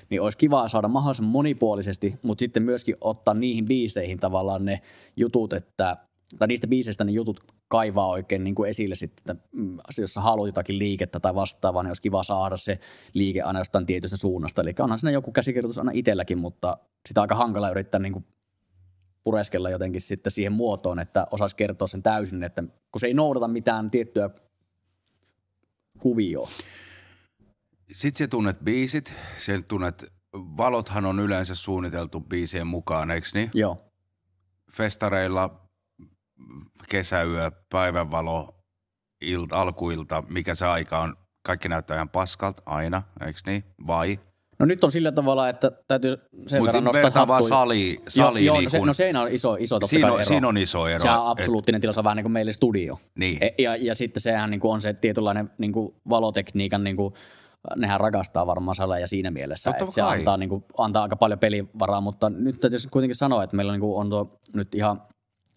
S4: Niin olisi kiva saada mahdollisimman monipuolisesti, mutta sitten myöskin ottaa niihin biiseihin tavallaan ne jutut, tai niistä biiseistä ne jutut kaivaa oikein niin kuin esille sitten, että jos sä haluat jotakin liikettä tai vastaavaa, niin olisi kiva saada se liike aina jostain tietystä suunnasta. Eli onhan siinä joku käsikirjoitus aina itselläkin, mutta sitä on aika hankala yrittää niin kuin pureskella jotenkin sitten siihen muotoon, että osaisi kertoa sen täysin, että kun se ei noudata mitään tiettyä kuvioa.
S3: Sitten sä tunnet biisit, sä tunnet, valothan on yleensä suunniteltu biisien mukaan, eikö niin?
S4: Joo.
S3: Festareilla kesäyö, päivänvalo, alkuilta, mikä se aika on, kaikki näyttää ihan paskalta aina, eikö niin? Vai?
S4: No nyt on sillä tavalla, että täytyy sen verran nostaa
S3: hattua. Mutta sali
S4: joo,
S3: niin
S4: no siinä on iso totta kai ero.
S3: Siinä on iso ero.
S4: Sehän on absoluuttinen tila, se on vähän niin kuin meille studio.
S3: Niin.
S4: Ja sitten sehän niin kuin on se tietynlainen niin kuin valotekniikan, niin kuin, nehän rakastaa varmaan saleja siinä mielessä, että se antaa aika paljon pelivaraa, mutta nyt täytyy kuitenkin sanoa, että meillä on nyt ihan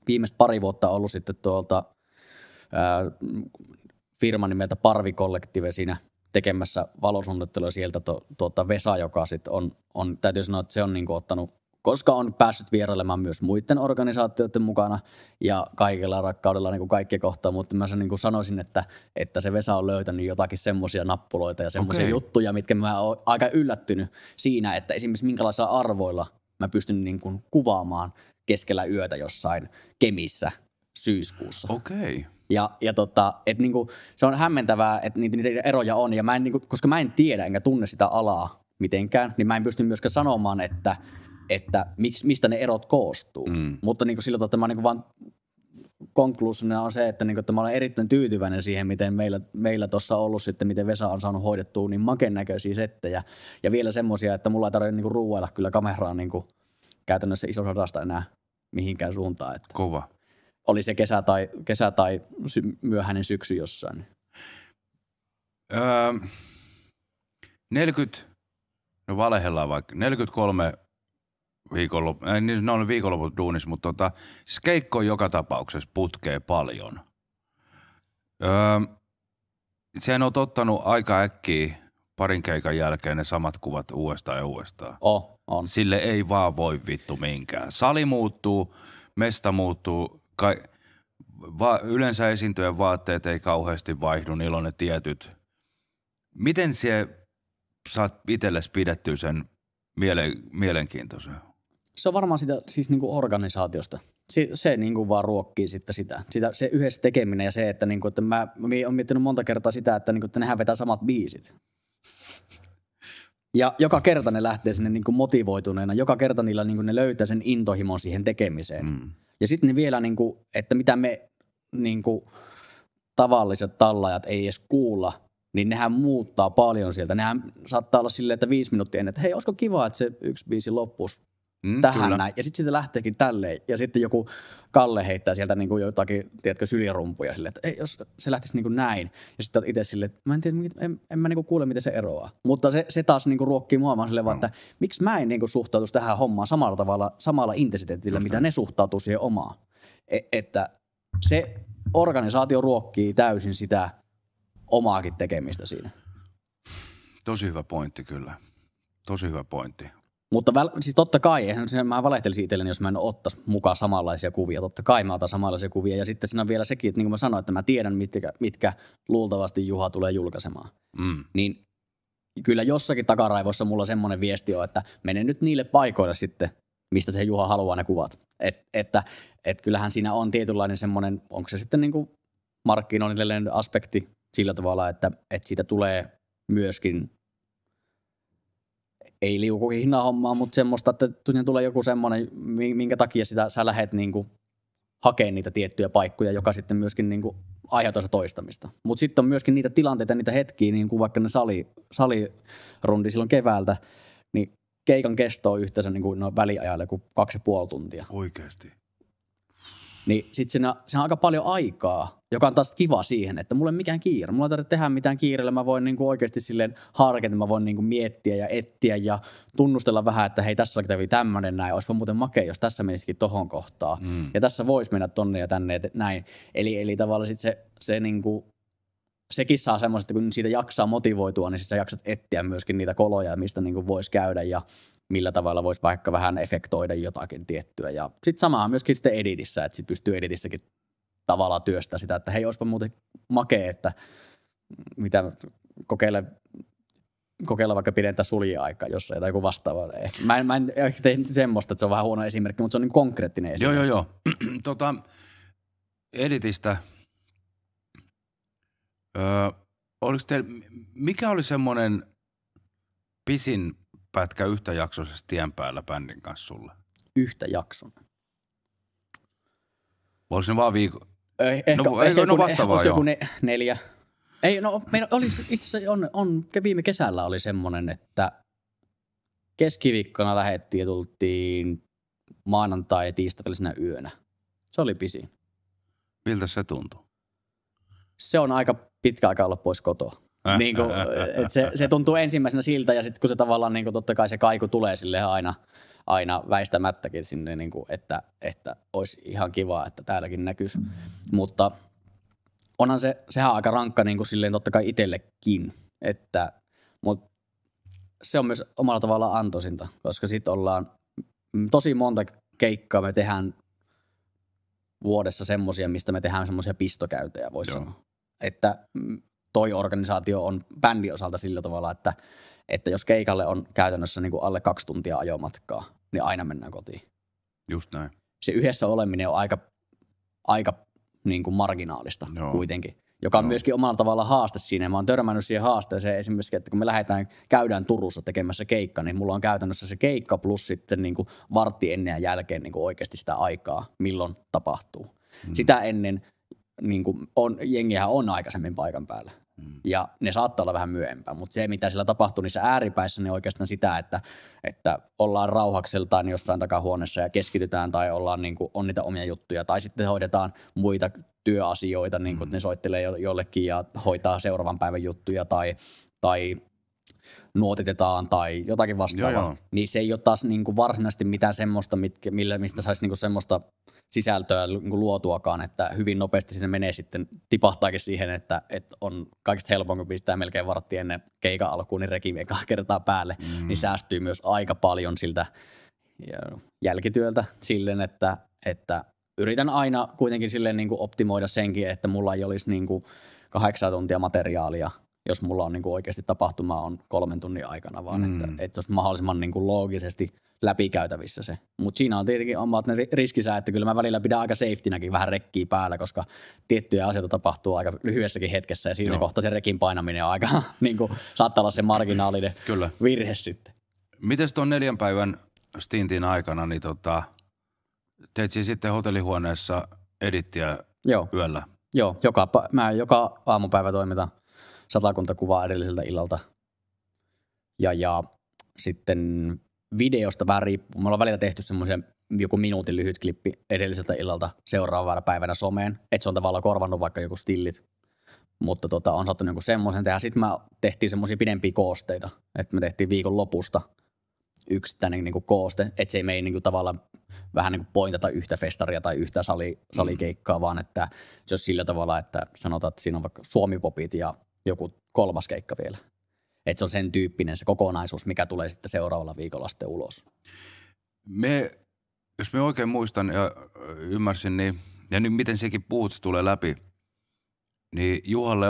S4: viimeistä 2 vuotta ollut sitten tuolta firman nimeltä Parvi Collective siinä tekemässä valosuunnittelua sieltä Vesa, joka sitten on, täytyy sanoa, että se on niinku ottanut, koska on päässyt vierailemaan myös muiden organisaatioiden mukana ja kaikella rakkaudella niinku kaikkia kohtaa, mutta mä niinku sanoisin, että se Vesa on löytänyt jotakin semmoisia nappuloita ja semmoisia juttuja, mitkä mä oon aika yllättynyt siinä, että esimerkiksi minkälaisilla arvoilla mä pystyn niinku kuvaamaan keskellä yötä jossain Kemissä syyskuussa.
S3: Okei.
S4: Ja että niinku, se on hämmentävää, että niitä eroja on, ja mä en, niinku, koska mä en tiedä enkä tunne sitä alaa mitenkään, niin mä en pysty myöskään sanomaan, että mistä ne erot koostuu. Mutta niinku, sillä tavalla, että mä niinku vaan konkluusiona on se, että mä olen erittäin tyytyväinen siihen, miten meillä tuossa on ollut sitten, miten Vesa on saanut hoidettua niin maken näköisiä settejä, ja vielä semmoisia, että mulla ei tarvitse niinku ruuailla kyllä kameraan niinku käytännössä isosadasta enää mihinkään suuntaan. Että
S3: kova.
S4: Oli se kesä tai myöhäinen syksy jossain.
S3: 40, no valehellaan vaikka, 43 ne on viikonloput duunissa, mutta siis keikko on joka tapauksessa putkee paljon. Sehän on ottanut aika äkkiä parin keikan jälkeen ne samat kuvat uudestaan ja uudestaan.
S4: On.
S3: Sille ei vaan voi vittu minkään. Sali muuttuu, mesta muuttuu, yleensä esiintyjen vaatteet ei kauheasti vaihdu, niillä on ne tietyt. Miten se saat itsellesi pidettyä sen mielenkiintoisen?
S4: Se on varmaan sitä siis niinku organisaatiosta. Se niinku vaan ruokkii sitten sitä. Se yhdessä tekeminen ja se, että, niinku, että mä oon miettinyt monta kertaa sitä, että, niinku, että nehän vetää samat biisit. Ja joka kerta ne lähtee sinne niinku motivoituneena. Joka kerta niillä niinku, ne löytää sen intohimon siihen tekemiseen. Ja sitten ne vielä, niinku, että mitä me niinku, tavalliset tallajat ei edes kuulla, niin nehän muuttaa paljon sieltä. Nehän saattaa olla silleen, että 5 minuuttia ennen, että hei, olisiko kiva, että se yksi biisi loppuisi tähän
S3: kyllä.
S4: näin. Ja sitten siitä lähteekin tälleen. Ja sitten joku Kalle heittää sieltä niin kuin jotakin, tiedätkö, sylirumpuja silleen, että ei, jos se lähtisi niin kuin näin. Ja sitten itse silleen, että mä en tiedä, en mä niin kuin kuule, miten se eroaa. Mutta se taas niin kuin ruokkii mua vaan silleen, että miksi mä en niin kuin suhtautuisi tähän hommaan samalla tavalla, samalla intensiteetillä, mitä ne suhtautuu siihen omaan. Että se organisaatio ruokkii täysin sitä omaakin tekemistä siinä.
S3: Tosi hyvä pointti kyllä. Tosi hyvä pointti.
S4: Mutta siis totta kai, mä valehtelisin itselleni, jos mä en ottaisi mukaan samanlaisia kuvia. Totta kai mä otan samanlaisia kuvia. Ja sitten siinä on vielä sekin, että niin kuin mä sanoin, että mä tiedän, mitkä luultavasti Juha tulee julkaisemaan. Niin kyllä jossakin takaraivossa mulla semmoinen viesti on, että mene nyt niille paikoille sitten, mistä se Juha haluaa ne kuvat. Että kyllähän siinä on tietynlainen semmoinen, onko se sitten niin kuin markkinoinnillinen aspekti sillä tavalla, että siitä tulee myöskin ei liukuhinnan hommaa, mutta semmoista, että tulee joku semmoinen, minkä takia sä lähdet niinku hakemaan niitä tiettyjä paikkoja, joka sitten myöskin niinku aiheuttaa se toistamista. Mutta sitten on myöskin niitä tilanteita, niitä hetkiä, niin kuin vaikka ne salirundi silloin keväältä, niin keikan kesto on yhteensä niinku väliajalla kuin 2,5 tuntia.
S3: Oikeasti.
S4: Niin sitten se on aika paljon aikaa, joka on taas kiva siihen, että mulla ei mikään kiire. Mulla ei tarvitse tehdä mitään kiireellä. Mä voin niinku oikeasti silleen harkita, mä voin niinku miettiä ja etsiä ja tunnustella vähän, että hei, tässä kävi tämmöinen näin. Olisipa muuten makea, jos tässä menisikin tohon kohtaan. Ja tässä voisi mennä tonne ja tänne näin. Eli tavallaan sitten se niinku, sekin saa semmoista, kun siitä jaksaa motivoitua, niin sit sä jaksat etsiä myöskin niitä koloja, mistä niinku voisi käydä ja millä tavalla voisi vaikka vähän efektoida jotakin tiettyä. Ja sitten samaa myöskin sitten editissä, että sit pystyy editissäkin tavallaan työstää sitä, että hei, olisipa muuten makea, että mitä kokeilla vaikka pidentää suljeaikaa jossain tai joku vastaava. Mä en ehkä tee semmoista, että se on vähän huono esimerkki, mutta se on niin konkreettinen esimerkki.
S3: Joo. Editistä. Oliko teillä, mikä oli semmoinen pisin pätkä yhtäjaksoisessa tien päällä bändin kanssa sulle?
S4: Yhtä jakson.
S3: Oliko se vaan viikko?
S4: Ehkä
S3: vastaavaa
S4: joku 4. Ei, no meillä oli itse asiassa viime kesällä oli semmoinen, että keskiviikkona lähdettiin ja tultiin maanantai- ja tiistai yönä. Se oli pisin.
S3: Miltä se tuntui?
S4: Se on aika pitkä aika olla pois kotoa. Niin kuin, se tuntuu ensimmäisenä siltä ja sitten kun se tavallaan niin kuin, totta kai se kaiku tulee silleen aina väistämättäkin sinne, niin kuin, että olisi ihan kiva, että täälläkin näkyisi. Mutta onhan sehän on aika rankka niin kuin silleen totta kai itsellekin, mutta se on myös omalla tavallaan antoisinta, koska sitten ollaan tosi monta keikkaa me tehdään vuodessa semmoisia, mistä me tehdään semmoisia pistokäyntejä, voisi sanoa. Että toi organisaatio on bändin osalta sillä tavalla, että jos keikalle on käytännössä niin kuin alle 2 tuntia ajomatkaa, niin aina mennään kotiin.
S3: Just näin.
S4: Se yhdessä oleminen on aika niin kuin marginaalista kuitenkin, joka on myöskin omalla tavalla haaste siinä. Mä oon törmännyt siihen haasteeseen esimerkiksi, että kun me käydään Turussa tekemässä keikka, niin mulla on käytännössä se keikka plus sitten niin kuin vartti ennen ja jälkeen niin kuin oikeasti sitä aikaa, milloin tapahtuu. Sitä ennen niin kuin jengihän on aikaisemmin paikan päällä. Ja ne saattaa olla vähän myöhempää, mutta se, mitä siellä tapahtuu niissä ääripäissä, niin oikeastaan sitä, että ollaan rauhakseltaan jossain takahuoneessa ja keskitytään tai ollaan niin kuin, on niitä omia juttuja. Tai sitten hoidetaan muita työasioita, niin kuin, että ne soittelee jollekin ja hoitaa seuraavan päivän juttuja tai nuotitetaan tai jotakin vastaavaa. Niin se ei ole taas niin kuin varsinaisesti mitään semmoista, mistä saisi niin kuin semmoista sisältöä luotuakaan, että hyvin nopeasti sinne menee sitten, tipahtaakin siihen, että on kaikista helpoin, kun pistää melkein vartti ennen keikan alkuun, niin reki vie 2 kertaa päälle, niin säästyy myös aika paljon siltä jälkityöltä silleen, että yritän aina kuitenkin silleen niin kuin optimoida senkin, että mulla ei olisi niin kuin 8 tuntia materiaalia, jos mulla on niin kuin oikeasti tapahtuma on 3 tunnin aikana, vaan että olisi mahdollisimman niin kuin loogisesti läpikäytävissä se. Mutta siinä on tietenkin omat ne riskisää, että kyllä mä välillä pidän aika safetynäkin vähän rekkiä päällä, koska tiettyjä asioita tapahtuu aika lyhyessäkin hetkessä ja siinä kohtaa se rekin painaminen on aika, niin kuin, saattaa olla se marginaalinen virhe sitten.
S3: Mites tuon 4 päivän stintin aikana, niin teit siis sitten hotellihuoneessa edittiä yöllä?
S4: Joo, mä joka aamupäivä toimitan 100 kuvaa edelliseltä illalta ja sitten videosta vähän riippuu. Me ollaan välillä tehty semmoisen joku minuutin lyhyt klippi edelliseltä illalta seuraavana päivänä someen, että se on tavallaan korvannut vaikka joku stillit. Mutta on saattanut joku semmoisen tehdä. Sitten me tehtiin semmoisia pidempiä koosteita, että me tehtiin viikon lopusta yksittäinen niin kuin kooste, että se ei mene niin kuin tavallaan vähän niin kuin pointata yhtä festaria tai yhtä salikeikkaa, vaan että se olisi sillä tavalla, että sanotaan, että siinä on vaikka Suomi-popit ja joku kolmas keikka vielä. Että se on sen tyyppinen se kokonaisuus, mikä tulee sitten seuraavalla viikolla sitten ulos.
S3: Jos me oikein muistan ja ymmärsin, niin, ja nyt miten sekin puhut, se tulee läpi, niin Juhalle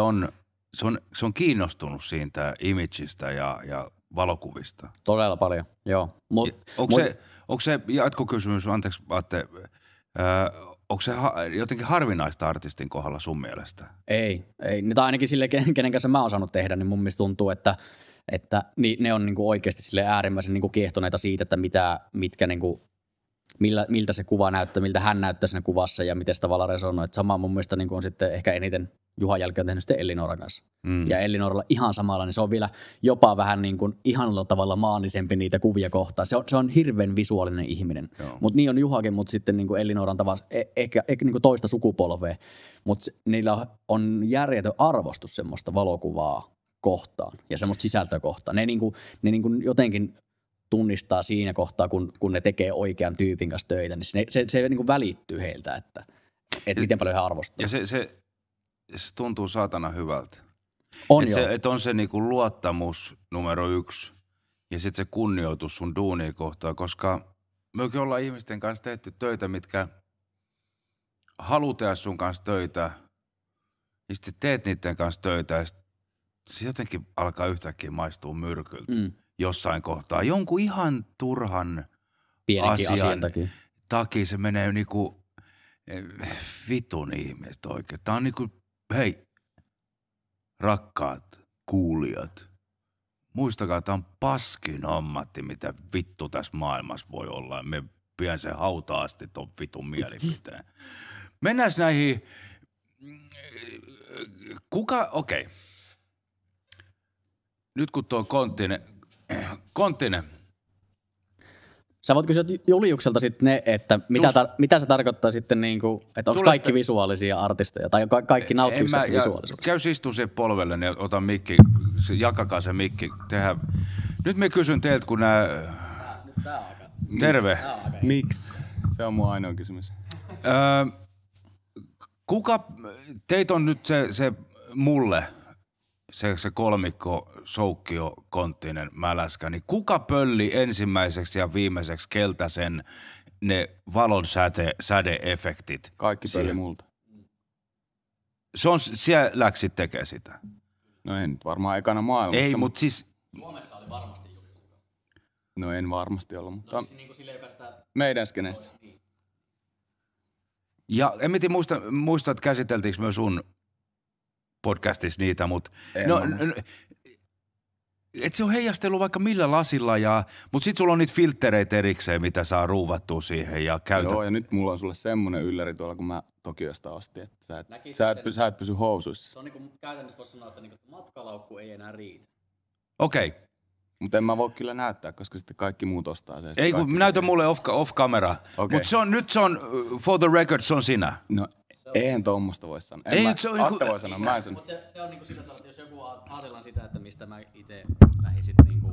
S3: se on kiinnostunut siitä imageista ja valokuvista.
S4: Todella paljon, joo.
S3: Onko se jatkokysymys, anteeksi Atte, onko se jotenkin harvinaista artistin kohdalla sun mielestä?
S4: Ei. Tai ainakin sille, kenen kanssa mä oon saanut tehdä, niin mun mielestä tuntuu, että ne on niinku oikeasti sille äärimmäisen niinku kiehtoneita siitä, että miltä se kuva näyttää, miltä hän näyttää siinä kuvassa ja miten se tavallaan resonoi. Sama mun mielestä niinku on sitten ehkä eniten Juhan jälkeen tehnyt sitten Ellinoran kanssa. Ja Ellinoralla ihan samalla, niin se on vielä jopa vähän niin kuin ihanalla tavalla maanisempi niitä kuvia kohtaan. Se on hirveän visuaalinen ihminen. Mutta niin on Juhakin, mutta sitten niin kuin Ellinoran tavalla ehkä niin kuin toista sukupolvea. Mutta niillä on järjetön arvostus semmoista valokuvaa kohtaan ja semmoista sisältöä kohtaan. Ne niin kuin jotenkin tunnistaa siinä kohtaa, kun ne tekee oikean tyypin kanssa töitä, niin se niin kuin välittyy heiltä, että miten paljon he arvostaa.
S3: Ja se tuntuu saatana hyvältä. Että on se niinku luottamus numero 1 ja sitten se kunnioitus sun duunia kohtaan, koska mekin ollaan ihmisten kanssa tehty töitä, mitkä haluaa tehdä sun kanssa töitä ja sitten teet niiden kanssa töitä ja se jotenkin alkaa yhtäkkiä maistua myrkyltä jossain kohtaa. Jonkun ihan turhan asian takia se menee niinku vitun ihmiset oikein. Tää on niinku, hei, rakkaat kuulijat, muistakaa, tää on paskin ammatti, mitä vittu tässä maailmassa voi olla. Me pidän sen hautaan asti ton vitun mielipiteen. Mennään näihin, okei. Nyt kun tuo Konttinen.
S4: Sä voit kysyä Juliukselta sitten ne, että mitä se tarkoittaa sitten, niin kuin, että onko kaikki visuaalisia artisteja tai kaikki nauttiiko kaikki visuaalisuutta?
S3: Käy istua siihen polvelle, niin ota mikki, jakakaa se mikki. Nyt me kysyn teiltä, kun nämä... Terve.
S5: Miksi? Se on mun ainoa kysymys.
S3: Teitä on nyt se mulle, se kolmikko, Soukkio, Konttinen, Mäläskä, niin kuka pölli ensimmäiseksi ja viimeiseksi keltä ne valon säde-efektit?
S5: Kaikki pölli multa.
S3: Siellä läksit tekee sitä.
S5: No en nyt varmaan ekana maailmassa.
S3: Ei, mutta siis...
S4: Suomessa oli varmasti Julius.
S5: No en varmasti ollut, mutta...
S4: No siis niin kuin sille, joka sitä...
S5: Meidän skeneessä.
S3: Ja en muista, että käsiteltiinkö myös sun podcastissa niitä, mutta... Et se on heijastellut vaikka millä lasilla, mutta sit sulla on niitä filttereitä erikseen, mitä saa ruuvattua siihen ja käytä.
S5: Joo, ja nyt mulla on sulle semmonen ylläri tuolla, kun mä Tokiosta ostin, että sä et pysy housuissa.
S4: Se on niinku käytännössä voisi sanoa, että niinku matkalaukku ei enää riitä.
S3: Okei. Okay.
S5: Mutta en mä voi kyllä näyttää, koska sitten kaikki muut ostaa sen.
S3: Ei, kun näytä mulle off-camera. Okay. Mutta nyt se on, for the record, se on sinä.
S5: No, eihän tommosta voi sanoa. Atte voi sanoa, mä en sanoa.
S4: Mutta se on niinku sitä tavalla, että jos joku ajatellaan sitä, että mistä mä itse lähdin sit niinku,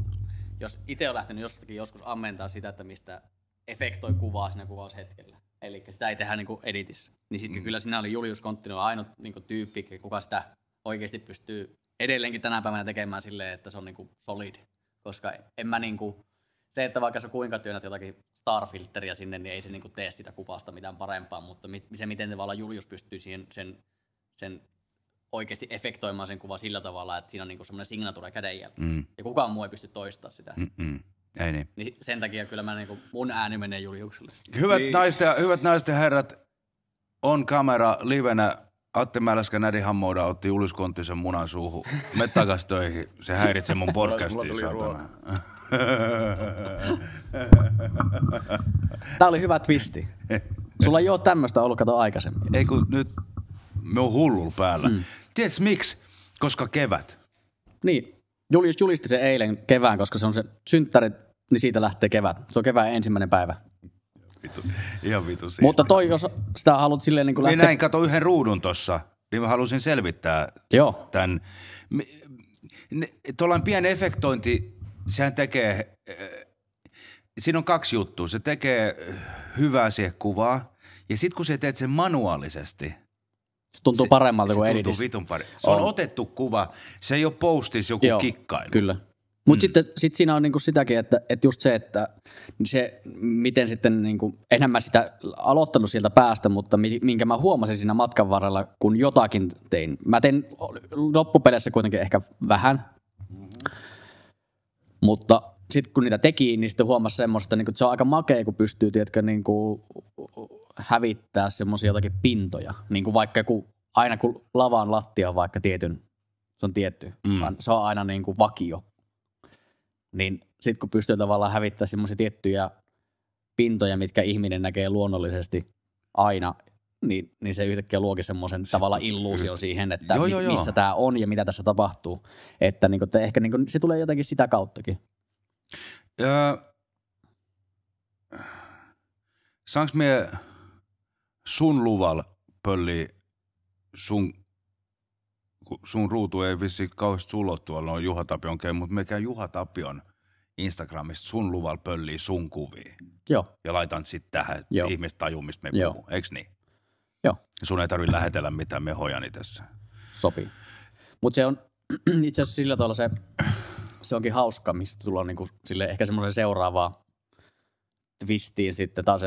S4: jos itse on lähtenyt jostakin joskus ammentaa sitä, että mistä efektoi kuvaa siinä kuvaushetkellä. Eli sitä ei tehdä niinku editissä. Niin sitten kyllä siinä oli Julius Konttinen ainut niinku tyyppi, kuka sitä oikeasti pystyy edelleenkin tänä päivänä tekemään silleen, että se on niinku solid. Koska en mä niinku, se, että vaikka sä kuinka työnnät jotakin starfilteriä sinne, niin ei se niinku tee sitä kuvasta mitään parempaa, mutta se, miten tavallaan Julius pystyy sen oikeasti efektoimaan sen kuvan sillä tavalla, että siinä on niinku semmoinen signature kädenjälki. Ja kukaan muu ei pysty toistamaan sitä.
S3: Ei niin.
S4: Niin sen takia kyllä mun ääni menee Juliukselle.
S3: Hyvät naiset ja herrat, on kamera livenä. Atte Mäläskä Nädihammouda otti Julius Konttisen munan suuhun. Me takas töihin. Se häiritsee mun podcastiin, saatana.
S4: Tää oli hyvä twisti. Sulla ei oo tämmöstä ollut kato aikaisemmin.
S3: Ei kun nyt me on hullulla päällä. Tiedätkö miksi? Koska kevät.
S4: Niin. Julius julisti sen eilen kevään, koska se on se synttärit niin siitä lähtee kevät. Se on kevään 1. päivä.
S3: Ihan vitu siistiä.
S4: Mutta toi, jos sitä haluat silleen niin kuin lähteä...
S3: Näin, kato yhden ruudun tossa, niin mä halusin selvittää tämän. Tuollainen pieni efektointi, sehän tekee, siinä on 2 juttua. Se tekee hyvää siihen kuvaa, ja sitten kun sä teet sen manuaalisesti,
S4: se tuntuu paremmalta kuin editis.
S3: Se tuntuu vitun Se on otettu kuva, se ei ole postis joku kikkailu.
S4: Kyllä. Mutta sitten siinä on niinku sitäkin, että just se, että se, miten sitten, niinku, enhän mä sitä aloittanut sieltä päästä, mutta minkä mä huomasin siinä matkan varrella, kun jotakin tein. Mä tein loppupeleissä kuitenkin ehkä vähän, mutta sitten kun niitä teki, niin sitten huomasi semmoista, että se on aika makea, kun pystyy, tiedätkö, niinku, hävittää semmoisia jotakin pintoja. Niin kuin vaikka aina kun lavan lattia on vaikka se on tietty, se on aina niin kuin vakio. Niin sitten kun pystyy tavallaan hävittämään semmoisia tiettyjä pintoja, mitkä ihminen näkee luonnollisesti aina, niin se yhtäkkiä luokin semmoisen tavallaan illuusion siihen, että missä tämä on ja mitä tässä tapahtuu. Että niin kuin, ehkä niin kuin, se tulee jotenkin sitä kauttakin.
S3: Saanko mie sun luval pölli sun ruutu ei vissi kauheasti sulot tuolla on Juha Tapion kein, mutta mekään Juha Tapion Instagramista sun luval pöllii sun kuvia.
S4: Joo.
S3: Ja laitan sitten tähän, että ihmiset tajuu, mistä me puhuu. Eiks niin?
S4: Joo.
S3: Sun ei tarvitse lähetellä mitään mehojani tässä.
S4: Sopii. Mutta se on itse asiassa sillä tavalla se onkin hauska, mistä sulla on niinku sille ehkä semmoinen seuraava twistiin sitten taas,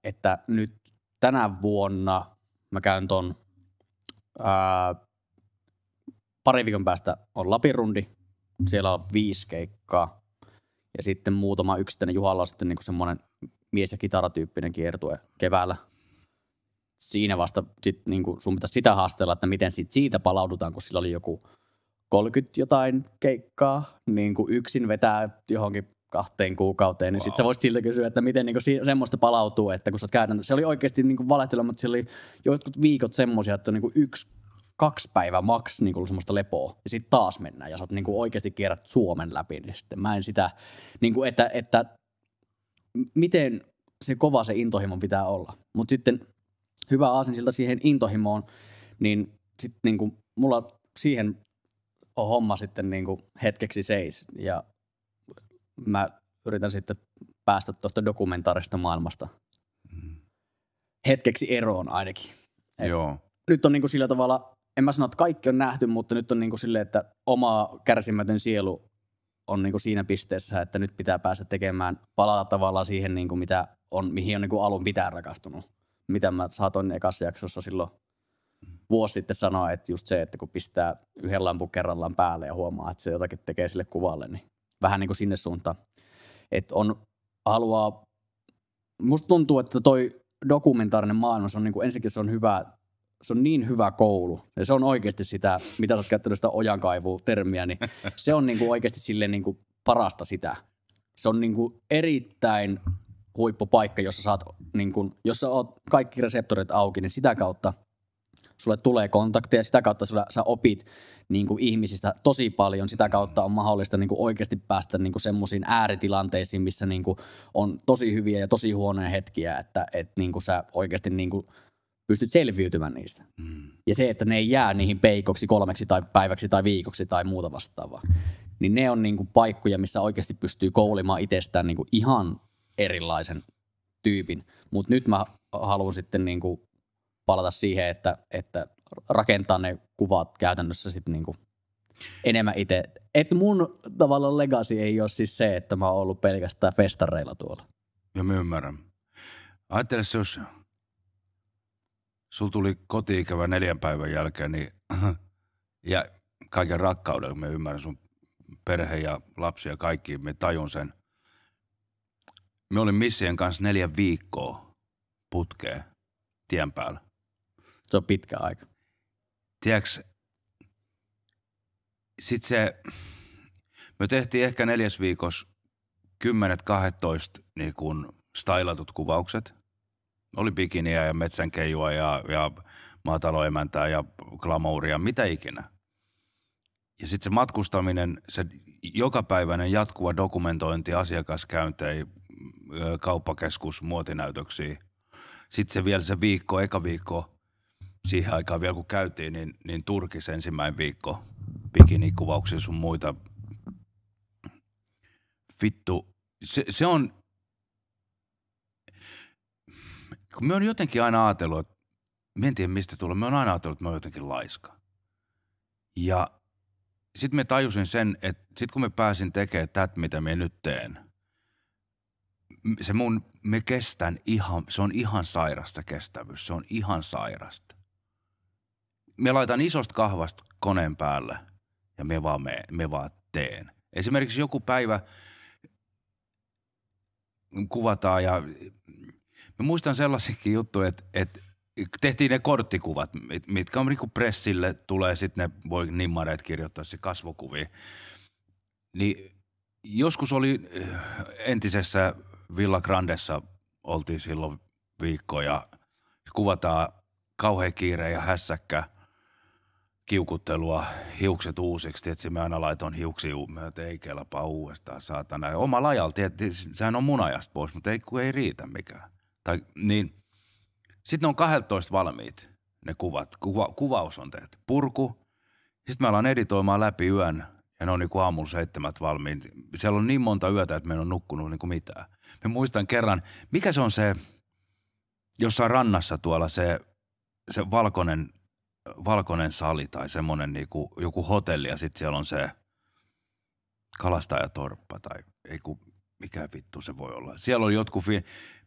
S4: että nyt tänä vuonna mä käyn ton pari viikon päästä on Lapin-rundi. Siellä on 5 keikkaa. Ja sitten muutama yksittäinen. Juhalla on sitten niinku semmoinen mies- ja kitaratyyppinen kiertue keväällä. Siinä vasta sit niinku sun pitäisi sitä haastella, että miten siitä palaudutaan, kun sillä oli joku 30 jotain keikkaa, niin kuin yksin vetää johonkin 2 kuukauteen, niin sitten sä voisit siltä kysyä, että miten niinku semmoista palautuu, että kun sä oot käytännössä, se oli oikeasti niinku valehtelema, mutta siellä oli jotkut viikot semmoisia, että on niinku 1-2 päivää maks niinku ollut semmoista lepoa, ja sitten taas mennään, ja sä oot niinku oikeasti kierrät Suomen läpi, niin sitten mä en sitä, niinku, että miten se kova se intohimo pitää olla. Mutta sitten hyvä aasinsilta siihen intohimoon, niin sitten niinku mulla siihen on homma sitten niinku hetkeksi seis, ja mä yritän sitten päästä tuosta dokumentaarista maailmasta hetkeksi eroon ainakin.
S3: Joo.
S4: Nyt on niinku sillä tavalla, en mä sano, että kaikki on nähty, mutta nyt on niinku silleen, että oma kärsimätön sielu on niinku siinä pisteessä, että nyt pitää päästä tekemään, palata tavallaan siihen, niinku mihin on niinku alun pitää rakastunut. Mitä mä saatoin ekassa jaksossa silloin vuosi sitten sanoa, että just se, että kun pistää yhden lampun kerrallaan päälle ja huomaa, että se jotakin tekee sille kuvalle, niin vähän niin kuin sinne suuntaan. Että musta tuntuu, että toi dokumentaarinen maailma, se on niin kuin, ensinnäkin se on hyvä, se on niin hyvä koulu. Ja se on oikeasti sitä, mitä sä oot käyttänyt sitä ojankaivu-termiä, niin se on niin kuin oikeasti silleen niin kuin parasta sitä. Se on niin kuin erittäin huippupaikka, jossa saat, niin kuin, jos sä oot kaikki reseptorit auki, niin sitä kautta sulle tulee kontakteja, sitä kautta sä opit niin kuin ihmisistä tosi paljon, sitä kautta on mahdollista niin kuin oikeasti päästä niin kuin semmoisiin ääritilanteisiin, missä niin kuin on tosi hyviä ja tosi huonoja hetkiä, että niin kuin sä oikeasti niin kuin pystyt selviytymään niistä. Ja se, että ne ei jää niihin peikoksi 3 tai päiväksi tai viikoksi tai muuta vastaavaa, niin ne on niin kuin paikkoja, missä oikeasti pystyy koulimaan itsestään niin kuin ihan erilaisen tyypin. Mutta nyt mä haluan sitten niin kuin palata siihen, että rakentaa ne kuvat käytännössä sitten niinku enemmän itse. Että mun tavallaan legacy ei ole siis se, että mä oon ollut pelkästään festareilla tuolla.
S3: Ja mä ymmärrän. Ajattele se, jos sul tuli koti-ikävä 4 päivän jälkeen, niin ja kaiken rakkaudella mä ymmärrän sun perhe ja lapsia ja kaikki, mä tajun sen. Me olin missien kanssa 4 viikkoa putkeen tien päällä.
S4: Se on pitkä aika.
S3: Tiedätkö, sitten me tehtiin ehkä 4 viikossa 10-12 niin kuin stylatut kuvaukset. Oli bikiniä ja metsänkeijua ja maataloemäntää ja glamouria, mitä ikinä. Ja sitten se matkustaminen, se jokapäiväinen jatkuva dokumentointi, asiakaskäyntejä, kauppakeskus, muotinäytöksiä. Sitten se vielä se viikko, eka viikko, siihen aikaan vielä kun käytiin, niin Turkis ensimmäinen viikko, bikinikuvauksia sun muita. Vittu, se on, kun me on jotenkin aina ajatellut, että me en tiedä mistä tulee, me on aina ajatellut, että me on jotenkin laiska. Ja sitten me tajusin sen, että sitten kun me pääsin tekemään tätä, mitä me nyt teen, me kestän se on ihan sairasta kestävyys, se on ihan sairasta. Me laitan isosta kahvasta koneen päälle ja me vaan teen. Esimerkiksi joku päivä kuvataan ja mä muistan sellaisiakin juttuja, että tehtiin ne korttikuvat, mitkä on niinku pressille tulee, sitten ne voi nimmareet kirjoittaa se kasvokuvia. Niin joskus oli entisessä Villa Grandessa, oltiin silloin viikko ja kuvataan kauhea kiire ja hässäkkä, kiukuttelua, hiukset uusiksi. Tietysti mä aina laitoin hiuksia, että ei kelpaa uudestaan, saatana. Ja omalla ajalla, tietysti, sehän on mun ajasta pois, mutta ei riitä mikään. Niin. Sitten ne on 12 valmiit, ne kuvat. Kuvaus on tehty. Purku. Sitten mä alan editoimaan läpi yön ja ne on niinku aamulla 7 valmiit. Siellä on niin monta yötä, että me en ole nukkunut niinku mitään. Mä muistan kerran, mikä se on se, jossain rannassa tuolla se valkoinen sali tai semmoinen niinku joku hotelli ja sitten siellä on se kalastajatorppa tai mikä vittu se voi olla. Siellä oli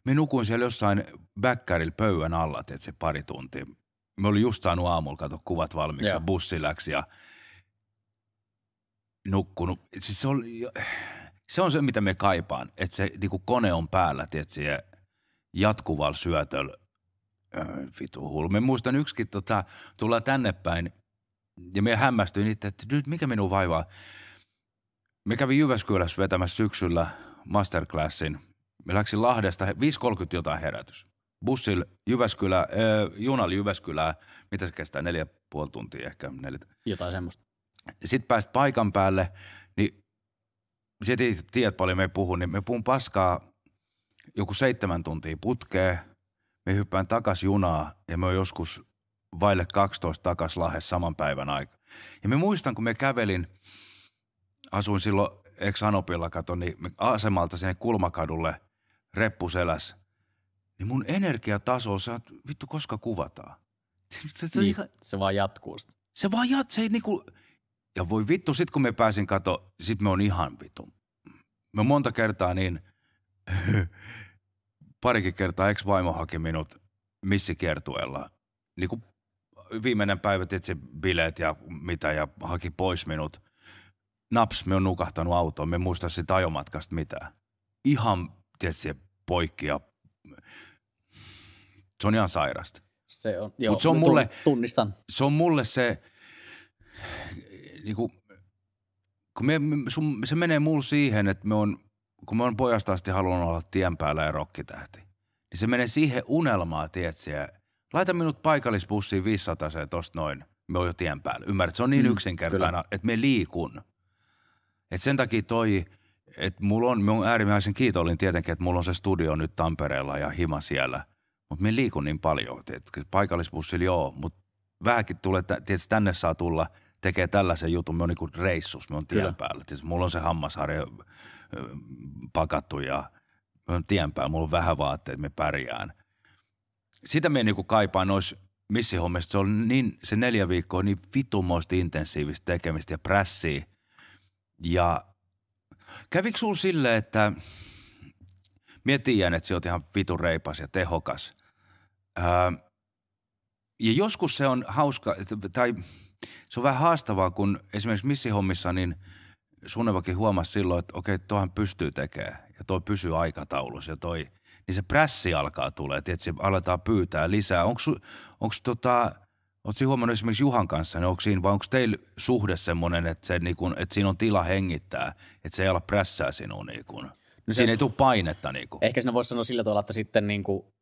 S3: me nukuin siellä jossain väkkärillä pöydän alla, että se pari tuntia. Me oli just saanut aamulla, kato kuvat valmiiksi ja bussi läksi ja nukkunut. Siis se on se, mitä me kaipaan, että se niinku kone on päällä, tietysti, jatkuvalla syötöllä. Vitu hullu. Me muistan yksikin, tullaan tänne päin ja me hämmästyin itse, että nyt mikä minun vaivaa. Me kävin Jyväskylässä vetämässä syksyllä masterclassin. Me läksin Lahdesta 5.30 jotain herätys. Bussilla junalla Jyväskylää, mitä se kestää, 4,5 tuntia ehkä. 4.
S4: Jotain semmoista.
S3: Sitten pääsit paikan päälle, niin sä tiedät paljon me puhun, niin me puhun paskaa joku 7 tuntia putkeen. Me hyppään takas junaa ja me on joskus vaille 12 takas Lahdessa saman päivän aika. Ja me muistan, kun me kävelin, asuin silloin Anopilla, niin asemalta sinne Kulmakadulle reppuselässä, niin mun energiataso, se on, vittu, koska kuvataan.
S4: Se vaan jatkuu.
S3: Se ei niinku, ja voi vittu, sit kun me pääsin sit me on ihan vittu. Me monta kertaa niin, parikin kertaa ex-vaimo haki minut missikiertueella. Niinku viimeinen päivä tietysti bileet ja mitä ja haki pois minut. Naps, me on nukahtanut autoon, me en muista sitä ajomatkasta mitään. Ihan, tietysti, poikki ja se on ihan sairasta.
S4: Se on, joo,
S3: se on mulle,
S4: tunnistan.
S3: Se on mulle se, niinku, kun se menee mulle siihen, että kun me on pojasta asti halunnut olla tien päällä ja rokkitähti, niin se menee siihen unelmaan, tietysti. Laita minut paikallisbussiin 500 tosta noin, me on jo tien päällä. Ymmärrät, se on niin yksinkertainen, että me liikun. Et sen takia että mä oon äärimmäisen kiitollinen tietenkin, että mulla on se studio nyt Tampereella ja hima siellä. Mutta me liikun niin paljon, että paikallisbussilla joo, mutta vähänkin tulee, tietysti tänne saa tulla, tekee tällaisen jutun, me on niinku reissus, me on tien päällä. Tietysti mulla on se hammasharja pakattu ja me on tien päällä, mulla on vähän vaatteet, me pärjään. Sitä me niinku kaipaan noissa missihommissa, se 4 viikkoa niin vitumoista intensiivistä tekemistä ja prässiä. Ja kävikö sulla silleen, että minä tiedän, että sä oot ihan vitun reipas ja tehokas. Ja joskus se on hauska, tai se on vähän haastavaa, kun esimerkiksi missihommissa, niin Sunevakin huomasi silloin, että okei, tuohan pystyy tekemään ja toi pysyy aikataulussa ja niin se prässi alkaa tulee, että aletaan pyytää lisää. Oletko huomannut esimerkiksi Juhan kanssa, niin onko teillä suhde semmoinen, että siinä on tila hengittää, että se ei ala prässää sinua? No siinä ei tule painetta.
S4: Ehkä siinä voisi sanoa sillä tavalla, että sitten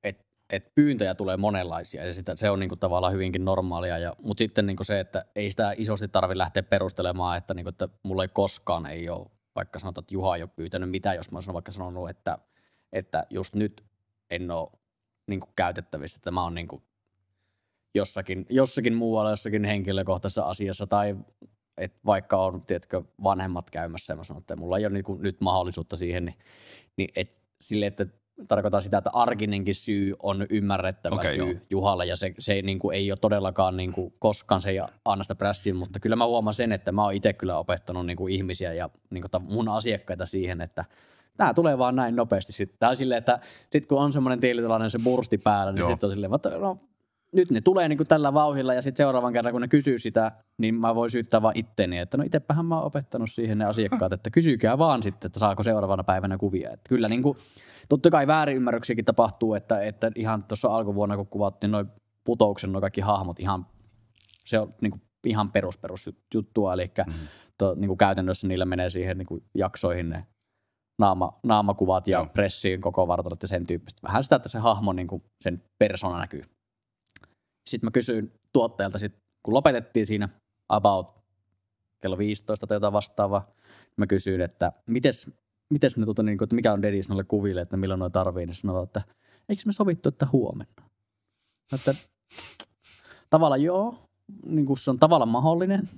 S4: että että pyyntöjä tulee monenlaisia ja se on niinku tavallaan hyvinkin normaalia. Mutta sitten niinku se, että ei sitä isosti tarvitse lähteä perustelemaan, että, niinku, että mulla ei koskaan ei ole, vaikka sanotaan, että Juha ei ole pyytänyt mitään, jos mä olisin vaikka sanonut, että just nyt en ole niinku käytettävissä, että mä oon niinku jossakin muualla, jossakin henkilökohtaisessa asiassa tai että vaikka on, tiedätkö, vanhemmat käymässä ja mä sanon, että mulla ei ole niinku nyt mahdollisuutta siihen, niin sille, että tarkoitan sitä, että arkinenkin syy on ymmärrettävä syy Juhalle ja se niinku ei ole todellakaan niinku, koskaan se ei anna sitä prässiä, mutta kyllä mä huomaan sen, että mä oon itse kyllä opettanut niinku ihmisiä ja niinku, mun asiakkaita siihen, että tämä tulee vaan näin nopeasti. Tämä on silleen, että sitten kun on semmoinen tietynlainen se bursti päällä, niin sitten on silleen, että no nyt ne tulee niinku tällä vauhdilla ja sitten seuraavan kerran kun ne kysyy sitä, niin mä voin syyttää vaan itteni, että no itsepähän mä oon opettanut siihen ne asiakkaat, että kysykää vaan sitten, että saako seuraavana päivänä kuvia. Että kyllä niinku, totta kai väärinymmärryksiäkin tapahtuu, että ihan tuossa alkuvuonna kun kuvattiin noin putouksen, noin kaikki hahmot, se on niinku ihan perusjuttua, eli niinku käytännössä niillä menee siihen niinku jaksoihin ne naamakuvat ja pressiin koko vartalot ja sen tyyppistä. Vähän sitä, että se hahmo, niinku, sen persona näkyy. Sitten mä kysyin tuottajalta, kun lopetettiin siinä about kello 15 tai jotain vastaavaa, mä kysyin, että mites ne, niin kuin, että mikä on dedis noille kuville, että milloin noin tarvii, niin sanotaan, että eikö me sovittu, että huomenna? Että tavallaan joo, niin kuin se on tavallaan mahdollinen,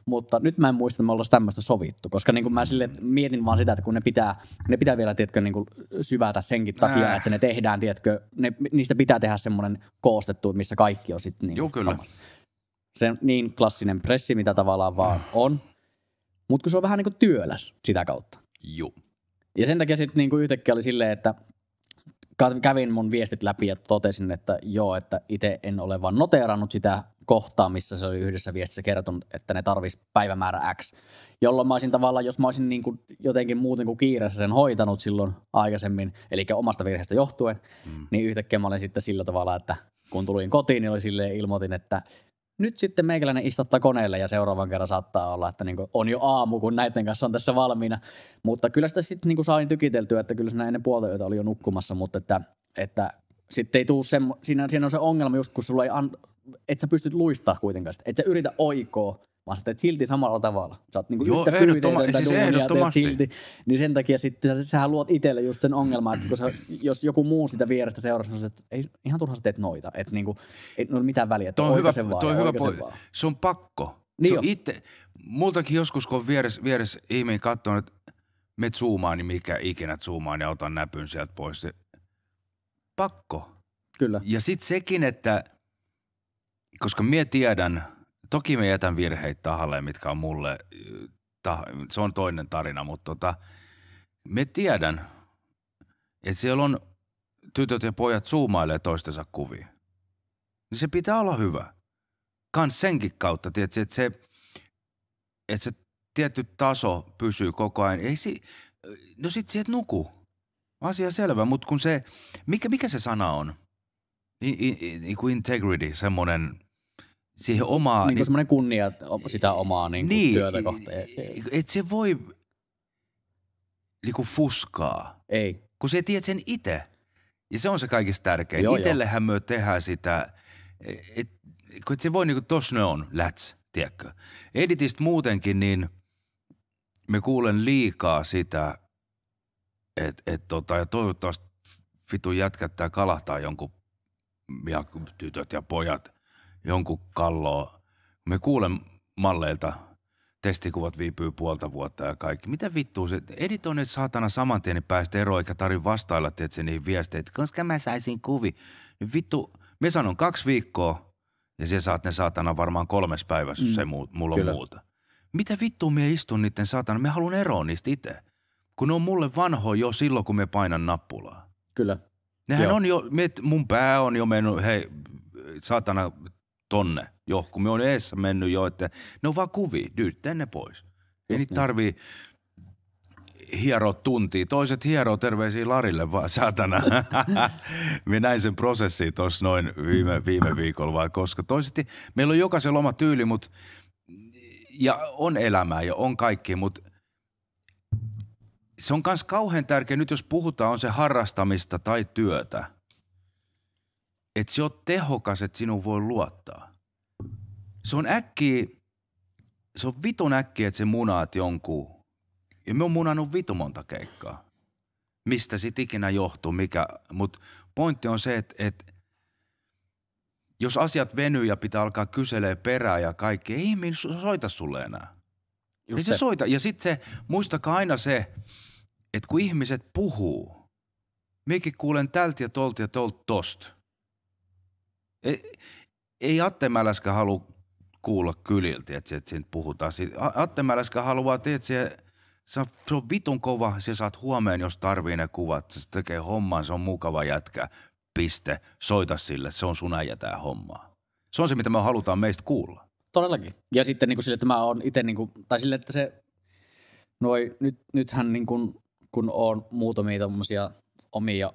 S4: mutta nyt mä en muista, että me ollaan tämmöistä sovittu, koska niin kuin mä sille mietin vaan sitä, että kun ne pitää vielä, tiedätkö, niin kuin syvätä senkin takia, että ne tehdään, tiedätkö, niistä pitää tehdä semmoinen koostettu, missä kaikki on sitten niin sama. Se on niin klassinen pressi, mitä tavallaan vaan on, mutta kun se on vähän niin kuin työläs sitä kautta.
S3: Joo.
S4: Ja sen takia sitten niin kuin yhtäkkiä oli silleen, että kävin mun viestit läpi ja totesin, että joo, että itse en ole vaan noteerannut sitä kohtaa, missä se oli yhdessä viestissä kertonut, että ne tarvisi päivämäärä X, jolloin mä olisin tavallaan, jos mä olisin niin kuin jotenkin muuten kuin kiireessä sen hoitanut silloin aikaisemmin, eli omasta virheestä johtuen, niin yhtäkkiä mä olin sitten sillä tavalla, että kun tulin kotiin, niin oli silleen ilmoitin, että nyt sitten meikäläinen istuttaa koneelle ja seuraavan kerran saattaa olla, että niin kuin on jo aamu, kun näiden kanssa on tässä valmiina. Mutta kyllä sitä sitten niin sain tykiteltyä, että kyllä siinä ennen puolta yötä oli jo nukkumassa, mutta että sitten ei tule siinä on se ongelma just, kun sulla ei et sä pystyt luistaa kuitenkaan sitä. Et sä yritä oikoa, vaan sä teet silti samalla tavalla. Sä oot niinku yhtä pyyteetöntä
S3: siis
S4: duunia teet silti. Niin sen takia sitten sähän luot itselle just sen ongelman, että jos joku muu sitä vierestä seurasi, niin että ei, ihan turha sä teet noita. Että niinku, ei ole mitään väliä, että oikaisen vaan.
S3: Se on pakko.
S4: Niin
S3: se on itse, multakin joskus, kun on vieressä ihminen katsoo, että me zoomaan, niin mikä ikinä zoomaan ja otan näpyn sieltä pois. Se, pakko.
S4: Kyllä.
S3: Ja sitten sekin, että koska minä tiedän, toki me jätän virheitä tahalleen, mitkä on mulle, se on toinen tarina, mutta me tiedän, että siellä on tytöt ja pojat zoomailee toistensa kuvia. Niin se pitää olla hyvä. Kans senkin kautta, tietysti, että se tietty taso pysyy koko ajan. No sit sieltä nuku. Asia selvä, mutta kun se, mikä se sana on? Integrity, semmoinen siihen omaa...
S4: Niin kuin semmoinen kunnia sitä omaa niin työtä kohtaan.
S3: Että se voi niinku fuskaa.
S4: Ei.
S3: Kun sä tiedät sen itse. Ja se on se kaikista tärkein. Itsellehän me tehdään sitä, että se voi niinku, tossa ne on, tiedätkö. Editistä muutenkin, niin me kuulen liikaa sitä, ja toivottavasti vitun jätkättää kalahtaa jonkun, ja tytöt ja pojat, jonkun kalloa. Me kuulen malleilta, testikuvat viipyy puolta vuotta ja kaikki. Mitä vittua se, editoinnit saatana saman tien, niin päästä eroon, eikä tarvitse vastailla tietysti niihin viesteitä, koska mä saisin kuvi. Niin vittu, me sanon 2 viikkoa, ja se saat ne saatana varmaan 3 päivässä, jos se mulla on muuta. Mitä vittua me istun niiden saatana, me haluan eroon niistä itse. Kun ne on mulle vanhoja jo silloin, kun me painan nappulaa.
S4: Kyllä.
S3: Nehän on jo, mun pää on jo mennyt, hei, saatana tonne. Jo, kun me on eessä mennyt jo, että ne on vaan kuvia, tänne pois. Ei niitä tarvii hieroa tuntia. Toiset hieroo terveisiä Larille vaan, saatana. Me näin sen prosessin tuossa noin viime viikolla vai koska. Toiset, meillä on jokaisella oma tyyli, ja on elämää ja on kaikki, mutta se on myös kauhean tärkeä, nyt jos puhutaan, on se harrastamista tai työtä, että se on tehokas, että sinun voi luottaa. Se on vitun äkkiä, että se munaat jonkun. Ja me on munannut vitu monta keikkaa. Mistä sit ikinä johtuu, mutta pointti on se, että jos asiat venyy ja pitää alkaa kyselee perää ja kaikki, ei ihminen soita sulle enää. Ei se soita. Ja sit muistakaa aina se, että kun ihmiset puhuu, minäkin kuulen tältä ja tolta tosta. Ei Atte Mäläskä halua kuulla kyliltä, että siitä puhutaan. Atte Mäläskä haluaa, että se on vitun kova, sä saat huomeen, jos tarvii ne kuvat. Se tekee homman, se on mukava jätkä. Piste. Soita sille, se on sun äijä tää hommaa. Se on se, mitä me halutaan meistä kuulla.
S4: Todellakin. Ja sitten niin kuin sille, että mä oon itse, niin kuin, tai sille, että se, nythän niin kuin, kun oon muutamia tommosia omia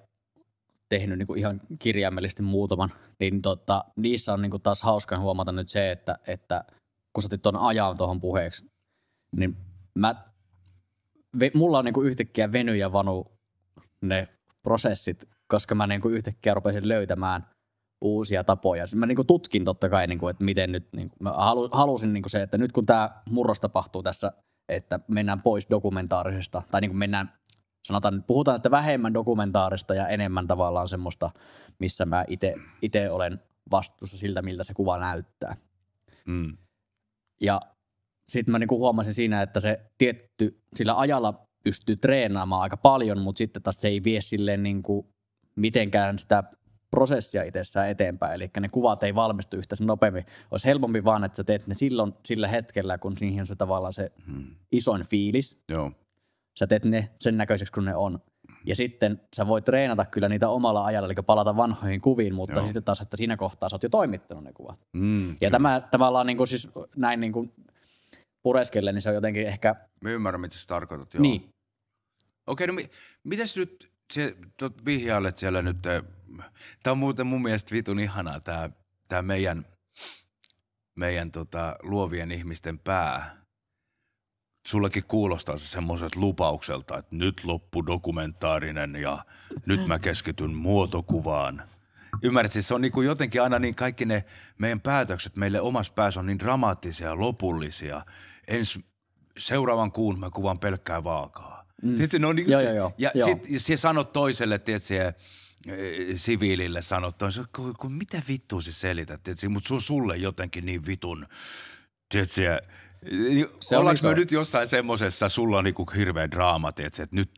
S4: tehnyt niin kuin ihan kirjaimellisesti muutaman, niin niissä on niin kuin taas hauskan huomata nyt se, että kun sä otit ton ajan tuohon puheeksi, niin mulla on niin kuin yhtäkkiä veny ja vanu ne prosessit, koska mä niin kuin yhtäkkiä rupesin löytämään uusia tapoja. Mä niin kuin tutkin totta kai, niin kuin, että miten nyt, niin kuin, mä halusin niin kuin se, että nyt kun tämä murros tapahtuu tässä, että mennään pois dokumentaarisesta, tai niin kuin puhutaan, että vähemmän dokumentaarista ja enemmän tavallaan semmoista, missä mä itse olen vastuussa siltä, miltä se kuva näyttää.
S3: Mm.
S4: Ja sitten mä niinku huomasin siinä, että se sillä ajalla pystyy treenaamaan aika paljon, mutta sitten taas se ei vie silleen niinku mitenkään sitä prosessia itsessään eteenpäin. Eli ne kuvat ei valmistu yhtä sen nopeammin. Olisi helpompi vaan, että sä teet ne silloin sillä hetkellä, kun siihen on se tavallaan se isoin fiilis.
S3: Joo.
S4: Sä teet ne sen näköiseksi, kun ne on. Ja sitten sä voit treenata kyllä niitä omalla ajalla, eli palata vanhoihin kuviin, mutta sitten taas, että siinä kohtaa sä oot jo toimittanut ne kuvat. Ja tämä tavallaan niin kuin siis näin niin kuin pureskellen, niin se on jotenkin ehkä...
S3: Mä ymmärrän, mitä sä tarkoitat, joo.
S4: Niin.
S3: Okei, no mites nyt vihjailet siellä nyt, tää on muuten mun mielestä vitun ihanaa, tää meidän luovien ihmisten pää. Sullakin kuulostaa se semmoiselta lupaukselta, että nyt loppu dokumentaarinen ja nyt mä keskityn muotokuvaan. Ymmärrät, siis se on niinku jotenkin aina niin kaikki ne meidän päätökset meille omassa päässä on niin dramaattisia ja lopullisia. Seuraavan kuun mä kuvan pelkkää vaakaa. Tiedätkö, ne on niinku ja sitten se sanot toiselle, tiedätkö, siviilille sanot, kun mitä vittua se selität, mutta sulle jotenkin niin vitun, tiedätkö, ollaanko me nyt jossain semmosessa, sulla on niinku hirveä draama, tiedätkö, että nyt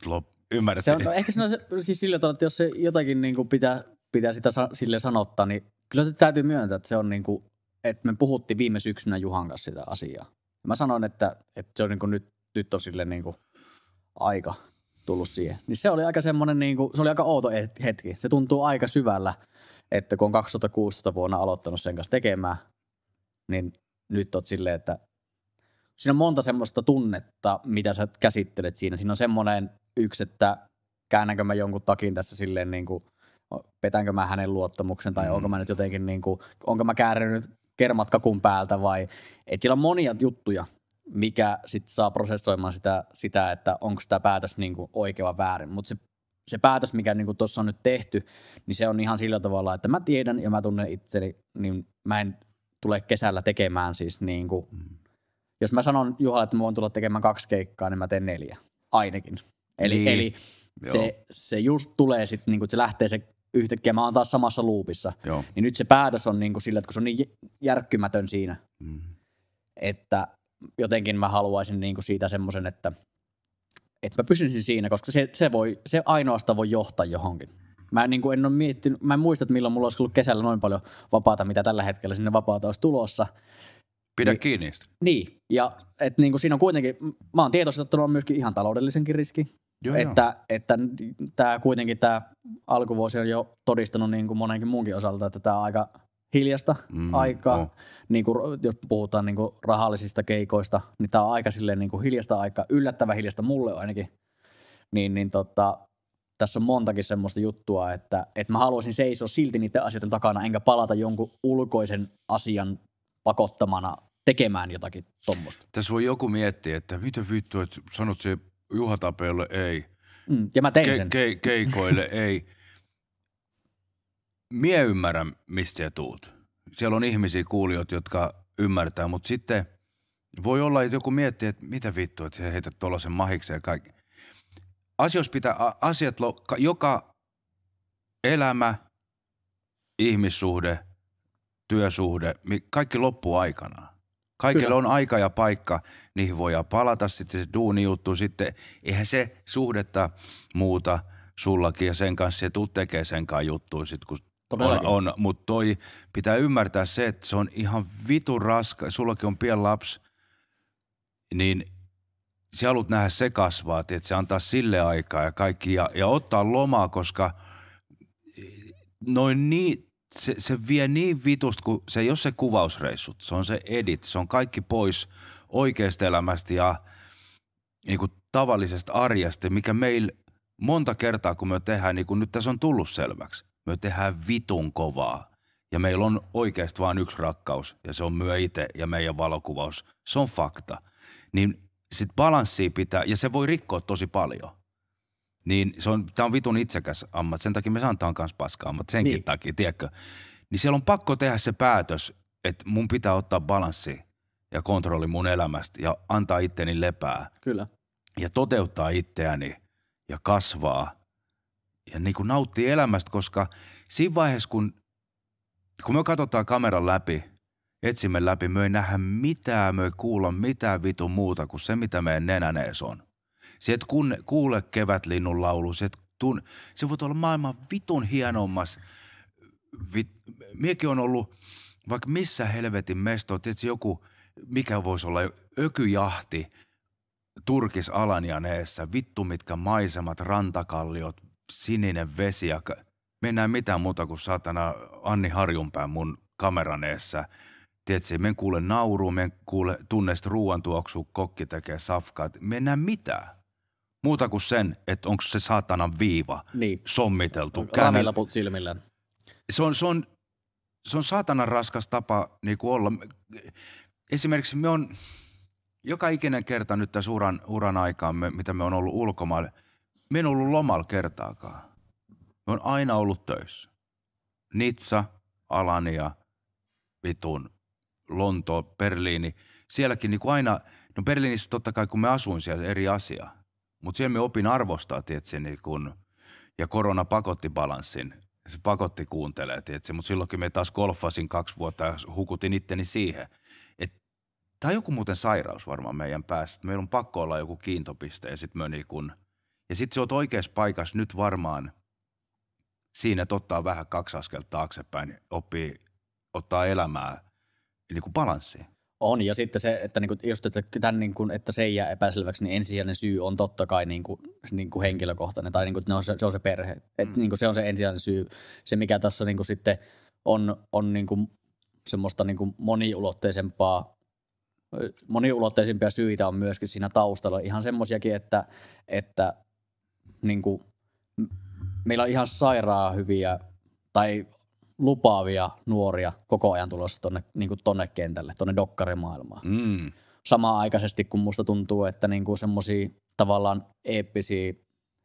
S3: ymmärrät
S4: se. No, ehkä siinä siis sillä tavalla, että jos se jotakin niinku pitää sitä sille sanottaa, niin kyllä täytyy myöntää, että se on niinku, että me puhuttiin viime syksynä Juhan kanssa sitä asiaa. Mä sanoin, että se on niinku nyt on sille niinku aika tullut siihen. Niin se oli aika semmoinen niinku, se oli aika outo hetki. Se tuntuu aika syvällä, että kun on 2016 vuonna aloittanut sen kanssa tekemään, niin nyt oot silleen, että siinä on monta semmoista tunnetta, mitä sä käsittelet siinä. Siinä on semmoinen yksi, että käännänkö mä jonkun takin tässä silleen niin kuin, petänkö mä hänen luottamuksen tai onko mä nyt jotenkin niin kuin, onko mä käärrynyt kermat kakun päältä vai, että siellä on monia juttuja, mikä sitten saa prosessoimaan sitä että onko tämä päätös niin kuin oikea vai väärin. Mutta se päätös, mikä niin kuin tuossa on nyt tehty, niin se on ihan sillä tavalla, että mä tiedän ja mä tunnen itseni, niin mä en tule kesällä tekemään siis niin kuin, jos mä sanon Juhalle, että mä voin tulla tekemään 2 keikkaa, niin mä teen 4 ainakin. Eli se just tulee sitten, niin kuin se lähtee se yhtäkkiä, mä oon taas samassa loopissa.
S3: Joo.
S4: Niin nyt se päätös on niin kuin sillä, että kun se on niin järkkymätön siinä, että jotenkin mä haluaisin niin kuin siitä semmoisen, että mä pysyisin siinä, koska se ainoastaan voi johtaa johonkin. Mä niin kuin en ole miettinyt, mä en muista, että milloin mulla olisi ollut kesällä noin paljon vapaata, mitä tällä hetkellä sinne vapaata olisi tulossa.
S3: Pidä kiinni niistä.
S4: Niin, ja että niin kuin siinä on kuitenkin, mä oon tietoisesti ottanut myöskin ihan taloudellisenkin riski, että tämä kuitenkin tämä alkuvuosi on jo todistanut niin kuin monenkin muunkin osalta, että tämä on aika hiljasta aikaa, niin kuin, jos puhutaan niin kuin rahallisista keikoista, niin tämä on aika silleen niin kuin hiljasta aikaa, yllättävän hiljasta mulle ainakin, niin tässä on montakin semmoista juttua, että mä haluaisin seisoa silti niiden asioiden takana, enkä palata jonkun ulkoisen asian pakottamana tekemään jotakin tommoista.
S3: Tässä voi joku miettiä, että mitä vittua, että sanot se Juha Tapeelle ei.
S4: Ja mä tein sen.
S3: Keikoille ei. mie ymmärrän, mistä sä tuut. Siellä on ihmisiä, kuulijoita, jotka ymmärtää, mutta sitten voi olla, että joku miettii, että mitä vittua, että sä heität tuollaisen mahikseen ja kaikki. Joka elämä, ihmissuhde, työsuhde, kaikki loppuu aikanaan. Kaikille on aika ja paikka, niihin voidaan palata, sitten se duunijuttu, sitten eihän se suhdetta muuta sullakin ja sen kanssa se tuu tekee senkaan juttuja sit kun on. Mutta toi pitää ymmärtää se, että se on ihan vitun raska, sullakin on pieni lapsi, niin sä haluat nähdä se kasvaa, että se antaa sille aikaa ja kaikki ja ottaa lomaa, koska se vie niin vitusta, kun se ei ole se kuvausreissut, se on se edit, se on kaikki pois oikeasta elämästä ja niin kuin tavallisesta arjesta, mikä meillä monta kertaa, kun me tehdään, niin kuin nyt tässä on tullut selväksi, me tehdään vitun kovaa ja meillä on oikeasti vain yksi rakkaus ja se on myö itse ja meidän valokuvaus, se on fakta. Niin sit balanssia pitää, ja se voi rikkoa tosi paljon. Niin tää on vitun itsekäs ammat, sen takia me sanotaan kans paska ammat, senkin takia, tiedätkö? Niin siellä on pakko tehdä se päätös, että mun pitää ottaa balanssi ja kontrolli mun elämästä ja antaa itteni lepää.
S4: Kyllä.
S3: Ja toteuttaa itseäni ja kasvaa ja niin kuin nauttii elämästä, koska siinä vaiheessa, kun me katsotaan kameran läpi, etsimme läpi, me ei nähdä mitään, me ei kuulla mitään vitun muuta kuin se, mitä meidän nenänees on. Se, että kun kuule kevätlinnun laulu, se voi olla maailman vitun hienommas. Miekin on ollut vaikka missä helvetin mesto, tietysti joku, mikä voisi olla ökyjahti Turkis Alanjaneessa, vittu mitkä maisemat, rantakalliot, sininen vesi ja mennään mitään muuta kuin saatana Anni Harjunpään mun kameraneessa. Tiedätkö, me en kuule naurua, me en kuule tunneista ruoantuoksua, kokki tekee safkaa. Me en näe mitään. Muuta kuin sen, että onko se saatanan viiva sommiteltu.
S4: Ravilaput silmillä.
S3: Se on saatanan raskas tapa niin kuin olla. Esimerkiksi me on joka ikinen kerta nyt tässä uran aikaan, mitä me on ollut ulkomailla, me en ollut lomalla kertaakaan. Me on aina ollut töissä. Nizza, Alania, vitun, Lonto, Berliini. Sielläkin niin kuin aina, no Berliinissä totta kai kun me asuin siellä eri asia, mutta siellä me opin arvostaa, tiedätkö, niin kun, ja korona pakotti balanssin. Se pakotti kuuntelee, tiedätkö, mutta silloinkin me taas golfasin 2 vuotta ja hukutin itteni siihen. Tämä on joku muuten sairaus varmaan meidän päässä. Meillä on pakko olla joku kiintopiste ja sitten niin kun, ja sitten sä oot oikeassa paikassa nyt varmaan siinä, että ottaa vähän 2 askelta taaksepäin, oppii ottaa elämää niin kuin balanssiin.
S4: On, ja sitten se, että, niinku, just, että se ei jää epäselväksi, niin ensisijainen syy on totta kai niinku henkilökohtainen, tai niinku, se on se perhe. Niinku, se on se ensisijainen syy. Se, mikä tässä niinku, sitten on niinku, semmoista niinku, moniulotteisempia syitä on myöskin siinä taustalla. Ihan semmoisiakin, että niinku, meillä on ihan sairaan hyviä tai lupaavia nuoria koko ajan tulossa tonne kentälle, tonne dokkarimaailmaan. Samaan aikaisesti, kun musta tuntuu, että niinku semmosia tavallaan eeppisiä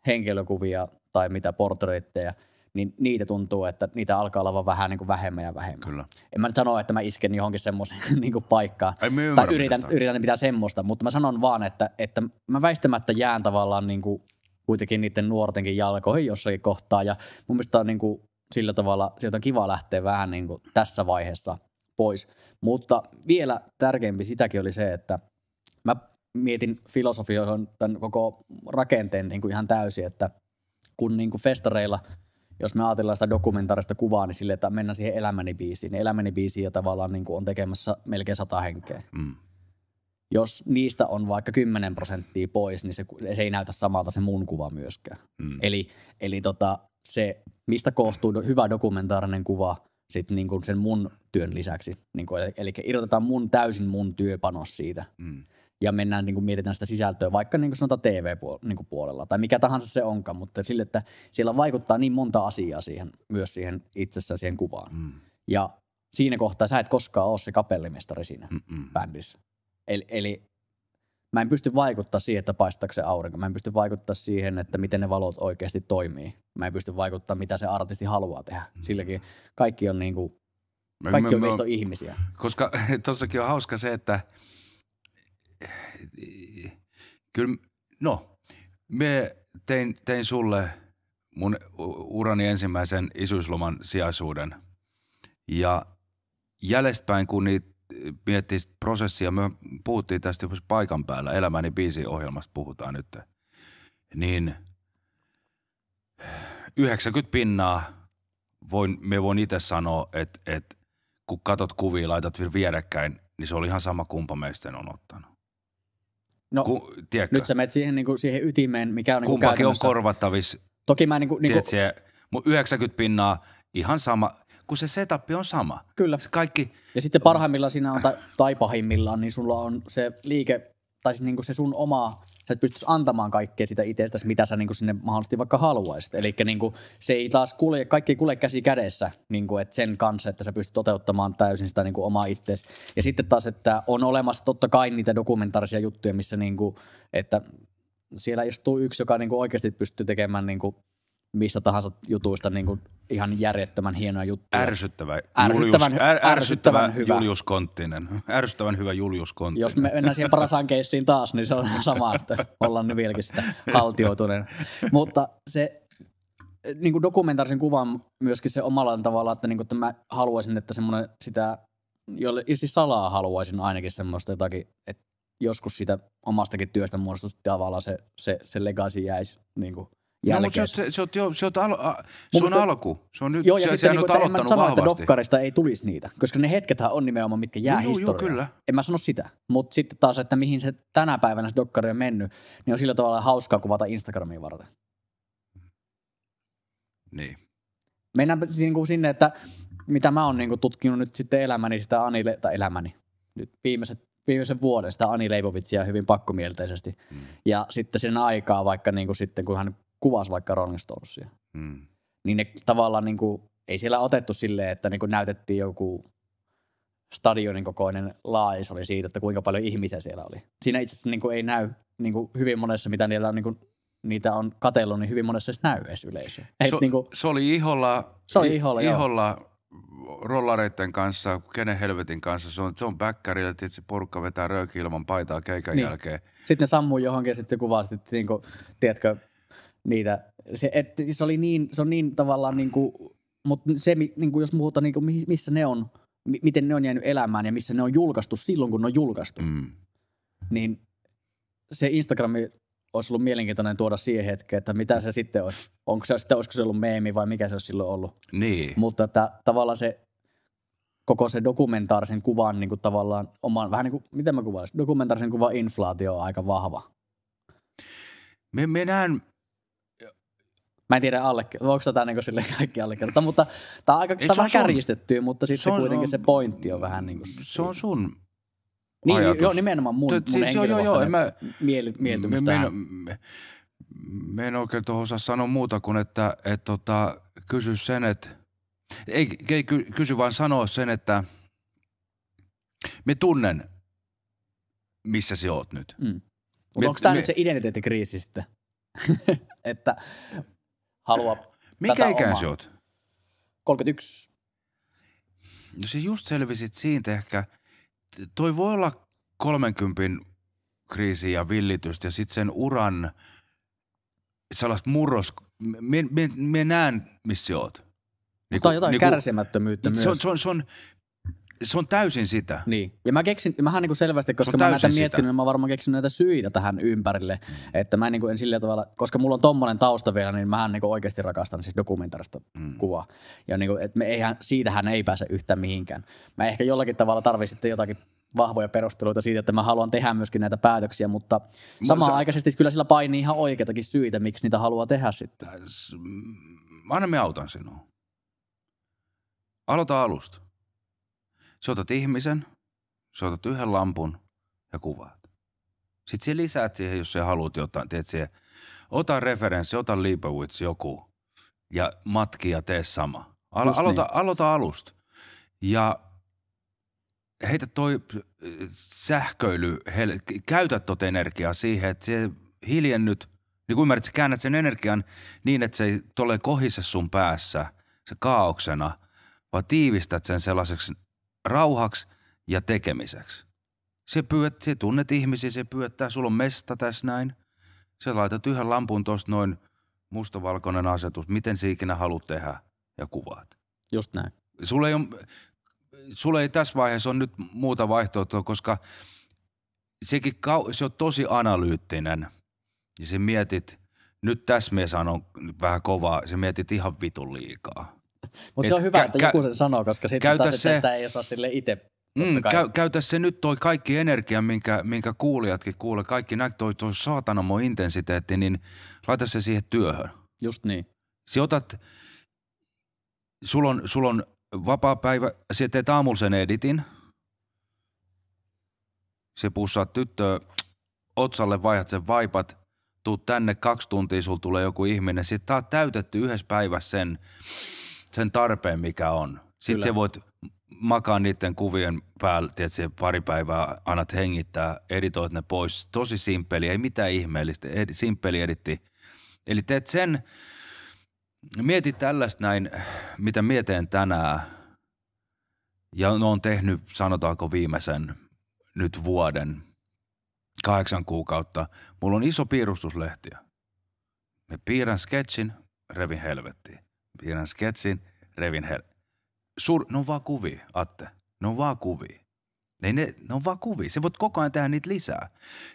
S4: henkilökuvia tai mitä portreitteja, niin niitä tuntuu, että niitä alkaa olla vähän niinku vähemmän ja vähemmän. Kyllä. En mä nyt sano, että mä isken johonkin semmoiseen niinku paikkaan tai yritän mitään semmoista, mutta mä sanon vaan, että mä väistämättä jään tavallaan niinku kuitenkin niiden nuortenkin jalkoihin jossakin kohtaa ja mun mielestä on niinku sillä tavalla sieltä on kiva lähteä vähän niin kuin tässä vaiheessa pois. Mutta vielä tärkeämpi sitäkin oli se, että mä mietin filosofioon tämän koko rakenteen niin kuin ihan täysin, että kun niin kuin festareilla, jos me ajatellaan sitä dokumentaarista kuvaa, niin sille, että mennään siihen Elämäni biisiin, niin Elämäni biisiä tavallaan niin kuin on tekemässä melkein 100 henkeä. Jos niistä on vaikka 10% pois, niin se ei näytä samalta se mun kuva myöskään. Eli se, mistä koostuu hyvä dokumentaarinen kuva sit niin kuin sen mun työn lisäksi. Niin kuin, eli irrotetaan täysin mun työpanos siitä. Ja mennään niin kuin mietitään sitä sisältöä, vaikka niin kuin sanotaan TV-puolella tai mikä tahansa se onkaan, mutta sille, että siellä vaikuttaa niin monta asiaa myös siihen itsessään siihen kuvaan. Ja siinä kohtaa sä et koskaan ole se kapellimestari siinä bändissä. Eli Mä en pysty vaikuttaa siihen, että paistaako se aurinko. Mä en pysty vaikuttaa siihen, että miten ne valot oikeasti toimii. Mä en pysty vaikuttaa, mitä se artisti haluaa tehdä. Silläkin kaikki on niinku, kaikki on meistä ihmisiä.
S3: Koska tossakin on hauska se, että kyllä, me tein sulle mun urani ensimmäisen isyysloman sijaisuuden. Ja jäljestäpäin, kun niitä miettii prosessia, me puhuttiin tästä paikan päällä, Elämäni biisiohjelmasta puhutaan nyt, niin 90% me voin itse sanoa, että kun katot kuvia, laitat vierekkäin, niin se oli ihan sama, kumpa meistä on ottanut.
S4: No, nyt sä menet siihen, niin kuin, siihen ytimeen, mikä on niin
S3: kumpakin on korvattavissa.
S4: Toki mä
S3: mutta 90% ihan sama, kun se setup on sama.
S4: Kyllä.
S3: Se kaikki.
S4: Ja sitten parhaimmillaan siinä on, tai pahimmillaan, niin sulla on se liike, tai siis niin kuin se sun oma, sä et pystyisi antamaan kaikkea sitä itsestäsi, mitä sä niin kuin sinne mahdollisesti vaikka haluaisit. Eli niin kuin se ei taas kulje, kaikki ei kulje käsi kädessä niin kuin, että sen kanssa, että sä pystyt toteuttamaan täysin sitä niin kuin omaa itseäsi. Ja sitten taas, että on olemassa totta kai niitä dokumentaarisia juttuja, missä niin kuin, että siellä istuu yksi, joka niin kuin oikeasti pystyy tekemään niin kuin mistä tahansa jutuista niin kuin ihan järjettömän hienoja juttuja.
S3: Ärsyttävän hyvä Julius Konttinen. Ärsyttävän hyvä Julius Konttinen.
S4: Jos me mennään siihen Parasan keissiin taas, niin se on sama, että ollaan nyt vieläkin sitä haltioituneen. Mutta se niin kuin dokumentaarisen kuvan myöskin se omalla tavalla, että, niin kuin, että mä haluaisin, että semmoinen sitä, siis salaa haluaisin ainakin semmoista jotakin, että joskus sitä omastakin työstä muodostusta tavallaan se legacy jäisi niin kuin jälkeen.
S3: No, se on alku. Se on nyt,
S4: joo, ja sitten niin, en mä sano, että dokkarista ei tulisi niitä, koska ne hetkethän on nimenomaan, mitkä jää historiaan. Kyllä. En mä sano sitä, mutta sitten taas, että mihin se tänä päivänä se dokkari on mennyt, niin on sillä tavalla hauskaa kuvata Instagramiin varten.
S3: Niin.
S4: Mennään niin sinne, että mitä mä oon niin tutkinut nyt sitten elämäni, nyt viimeisen vuoden sitä Ani Leibovitsia hyvin pakkomielteisesti. Ja sitten sen aikaa vaikka niin kuin sitten, kun hän kuvasi vaikka Rolling Stonesia, niin ne tavallaan niin kuin, ei siellä otettu silleen, että niin kuin näytettiin joku stadionin kokoinen laajis oli siitä, että kuinka paljon ihmisiä siellä oli. Siinä itse asiassa niin kuin ei näy niin kuin hyvin monessa, mitä niitä on katsellut, niin hyvin monessa näy edes yleisöä.
S3: Se oli iholla rollareiden kanssa, kenen helvetin kanssa, se on bäkkärillä, että se porukka vetää rööki ilman paitaa keikan jälkeen.
S4: Sitten ne sammuu johonkin ja sitten kuvasi, että niinku, tiedätkö, niitä, se on niin tavallaan niinku, mutta se niinku, jos muuta niinku, missä ne on, miten ne on jäänyt elämään ja missä ne on julkaistu silloin, kun ne on julkaistu, niin se Instagrami olisi ollut mielenkiintoinen tuoda siihen hetkeen, että mitä se sitten olisi. Olisiko se ollut meemi vai mikä se olisi silloin ollut.
S3: Niin.
S4: Mutta että tavallaan se koko se dokumentaarisen kuvan niin kuin tavallaan oman, vähän niin kuin, miten mä kuvaisin, dokumentaarisen kuvan inflaatio on aika vahva.
S3: Me näen.
S4: Mä en tiedä, voiko tätä niin silleen kaikki allekirjoittaa, mutta tämä on aika vähän kärjistettyä, mutta sitten kuitenkin se pointti on vähän niin kuin.
S3: Se on sun
S4: niin,
S3: ajatus.
S4: Joo, nimenomaan mun henkilökohtainen mieltymys tähän.
S3: Mä en oikein tuohon osaa sanoa muuta kuin, että kysy sen, että ei kysy vaan sanoa sen, että me tunnen, missä sä oot nyt.
S4: Mutta onko tämä nyt se identiteettikriisi sitten? Että haluaa
S3: mikä ikään sä oot?
S4: 31.
S3: No se just selvisit siitä ehkä. Toi voi olla 30 kriisiä ja villitystä ja sitten sen uran sellaista murros. Me näen, missä sä oot.
S4: Mutta on jotain kärsimättömyyttä myös.
S3: Se on täysin sitä.
S4: Niin. Ja mähän niin selvästi, koska mä näitä miettinyt, niin mä varmaan keksin näitä syitä tähän ympärille. Että mä en sillä tavalla, koska mulla on tommonen tausta vielä, niin mähän niin oikeasti rakastan siis dokumentaarista kuvaa. Ja niin kuin, että siitähän ei pääse yhtään mihinkään. Mä ehkä jollakin tavalla tarvitsin sitten jotakin vahvoja perusteluita siitä, että mä haluan tehdä myöskin näitä päätöksiä, mutta samaan aikaisesti kyllä sillä painii ihan oikeitakin syitä, miksi niitä haluaa tehdä sitten.
S3: Anna me autan sinua. Aloita alusta. Sä otat ihmisen, sä otat yhden lampun ja kuvaat. Sitten sä lisäät siihen, jos sä haluat jotain, teet siihen, ota referenssi, ota Leibovitz joku ja matki ja tee sama. Aloita alusta. Ja heitä toi sähköily, käytä tot energiaa siihen, että se hiljennyt, niin kuin ymmärrät, sä käännät sen energian niin, että se ei tule kohise sun päässä, se kaauksena, vaan tiivistät sen sellaiseksi rauhaksi ja tekemiseksi. Se tunnet ihmisiä, se pyöttää, sulla on mesta tässä näin. Sä laitat yhden lampun tuosta noin mustavalkoinen asetus, miten se ikinä haluat tehdä ja kuvaat.
S4: Just näin.
S3: Sulla ei tässä vaiheessa ole nyt muuta vaihtoehtoa, koska se on tosi analyyttinen. Ja sä mietit, nyt tässä mie sanon vähän kovaa, sä mietit ihan vitun liikaa.
S4: Mutta se on hyvä, että joku sen sanoo, koska sitten taas, että sitä ei osaa sille itse.
S3: Käytä se nyt toi kaikki energia, minkä kuulijatkin kuulee, kaikki toi saatanamo intensiteetti, niin laita se siihen työhön.
S4: Just niin.
S3: Sulla on vapaa päivä, sä teet aamulla sen editin, sä pussaat tyttöä otsalle, vaihdat sen vaipat, tuut tänne 2 tuntia, sulla tulee joku ihminen, sit tää on täytetty yhdessä päivässä sen tarpeen, mikä on. Sitten sä voit makaa niiden kuvien päällä, tiedätkö, pari päivää annat hengittää, editoit ne pois. Tosi simppeli, ei mitään ihmeellistä, simppeli editti. Eli teet sen, mietit tällaista näin, mitä mietin tänään, ja on tehnyt, sanotaanko viimeisen nyt vuoden, 8 kuukautta. Mulla on iso piirustuslehtiä. Me piirrän sketsin, revin helvettiin. Piirrän sketsin, revin helvettiin. Ne on vaan kuvia, Atte. Ne on vaan kuvia. Ne on vaan kuvia. Se voit koko ajan tehdä niitä lisää.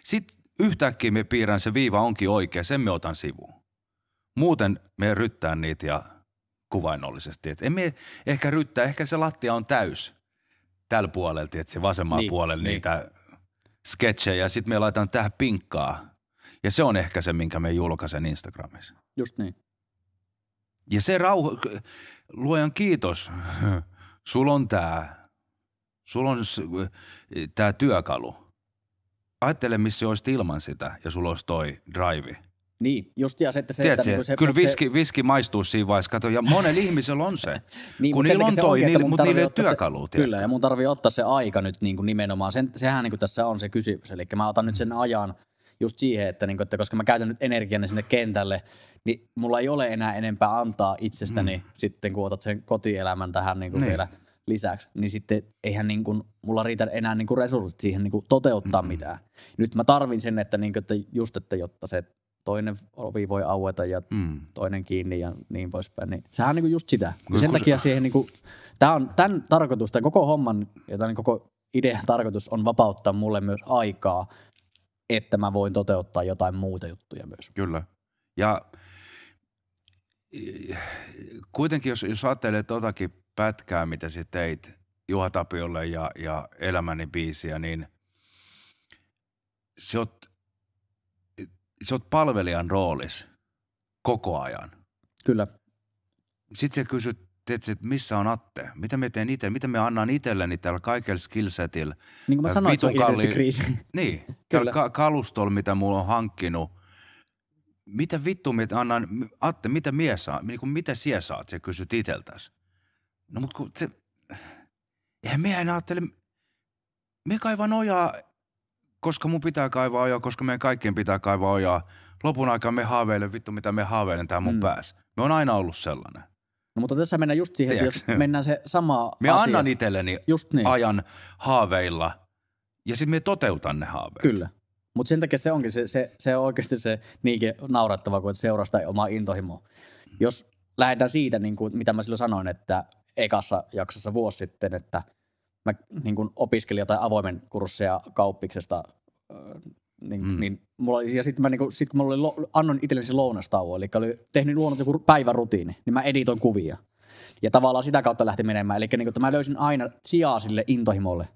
S3: Sitten yhtäkkiä me piirrän, se viiva onkin oikea, sen me otan sivuun. Muuten me ryttää niitä ja kuvainnollisesti. Et emme ehkä ryttää, ehkä se lattia on täys tällä puolella, että se vasemmalla puolella niitä sketsejä. Sitten me laitetaan tähän pinkkaa. Ja se on ehkä se, minkä me julkaisen Instagramissa.
S4: Just niin.
S3: Ja se luojan kiitos, sulla on tää työkalu. Ajattele, missä olisit ilman sitä ja sulla olisi toi drive.
S4: Niin, just ja se, että se...
S3: Tiedätkö,
S4: että se
S3: kyllä viski maistuu siinä vaiheessa, kato, ja monella ihmisellä on se.
S4: Niin,
S3: kun niillä on toi, mutta niillä ei ole työkalu.
S4: Kyllä, ja mun tarvii ottaa se aika nyt niin kuin nimenomaan. Sehän niin kuin tässä on se kysymys, eli mä otan nyt sen ajan just siihen, että, niin kuin, että koska mä käytän nyt energiani sinne kentälle, niin mulla ei ole enää enempää antaa itsestäni sitten, kun otat sen kotielämän tähän niin kuin vielä lisäksi, niin sitten eihän niin kuin, mulla riitä enää niin kuin resurssit siihen niin kuin toteuttaa mitään. Nyt mä tarvin sen, että, niin kuin, että just, että jotta se toinen ovi voi aueta ja toinen kiinni ja niin poispäin, niin sehän on niin kuin just sitä. Ja sen takia siihen, niin kuin, tää on tämän tarkoitus, tämän koko homman ja tämän koko idean tarkoitus on vapauttaa mulle myös aikaa, että mä voin toteuttaa jotain muuta juttuja myös.
S3: Kyllä. Ja kuitenkin, jos ajattelee totakin pätkää, mitä sä teit Juha Tapiolle ja Elämäni biisiä, niin sä oot palvelijan roolis koko ajan.
S4: Kyllä.
S3: Sitten sä kysyt, että missä on Atte? Mitä me teen itse? Mitä me annan itselleni tällä kaikella skillsetillä?
S4: Niin kuin mä sanoin, se on identiteettikriisi.
S3: Niin, tällä kalustolla, mitä mulla on hankkinut. Mitä vittu me annan, Atte, mitä mie saa? Niin kuin, mitä sie saat? Sä kysyt itseltäsi. No mut kun se, eihän mie enää ajattele, me kaivan ojaa, koska mun pitää kaivaa ojaa, koska meidän kaikkien pitää kaivaa ojaa. Lopun aikaa me haaveilen, vittu mitä me haaveilen tää mun päässä. Me on aina ollut sellainen.
S4: No mutta tässä mennään just siihen, että jos mennään se sama
S3: me
S4: asia.
S3: annan itselleni ajan haaveilla ja sitten me toteutan ne haaveet.
S4: Kyllä. Mutta sen takia se onkin se on oikeasti se niinkin naurettava, kun seurasta omaa intohimoa. Jos lähdetään siitä, niin kuin, mitä mä silloin sanoin, että ekassa jaksossa vuosi sitten, että mä niin kuin opiskelin jotain avoimen kursseja kauppiksesta, niin mulla oli, ja sitten mä niin kuin, kun mulla annoin itselleni se lounastauon, eli oli luonut joku päivärutiini, niin mä editoin kuvia. Ja tavallaan sitä kautta lähti menemään. Eli niin kuin, että mä löysin aina sijaa sille intohimolle.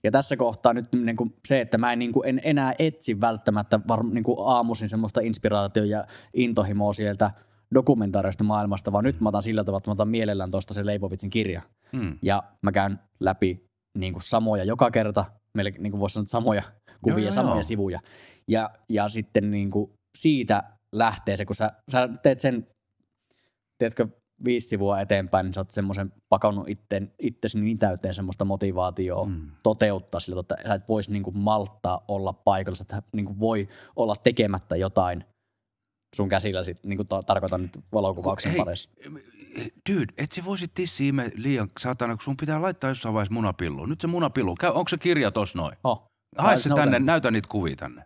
S4: Ja tässä kohtaa nyt niin kuin se, että mä en enää etsi välttämättä niin kuin aamuisin semmoista inspiraatio- ja intohimoa sieltä dokumentaarista maailmasta, vaan nyt mä otan sillä tavalla, että mä otan mielellään tuosta se Leibovitsin kirja. Ja mä käyn läpi niin kuin samoja joka kerta, niin kuin voisi sanoa samoja kuvia, samoja sivuja. Ja sitten niin kuin siitä lähtee se, kun sä teet sen, teetkö 5 sivua eteenpäin, niin sä oot semmoisen pakannut itsesi niin täyteen semmoista motivaatioa toteuttaa sillä, että sä et voisi niinku malttaa olla paikalla, että niinku voi olla tekemättä jotain sun käsillä sit, niinku tarkoitan nyt valokuvauksen parissa.
S3: Dude, et se voisit tissiä liian saatana, kun sun pitää laittaa jossain vaiheessa munapilluun. Nyt se munapillu, onko se kirja tossa noin? Hae se tänne, näytä niitä kuvia tänne.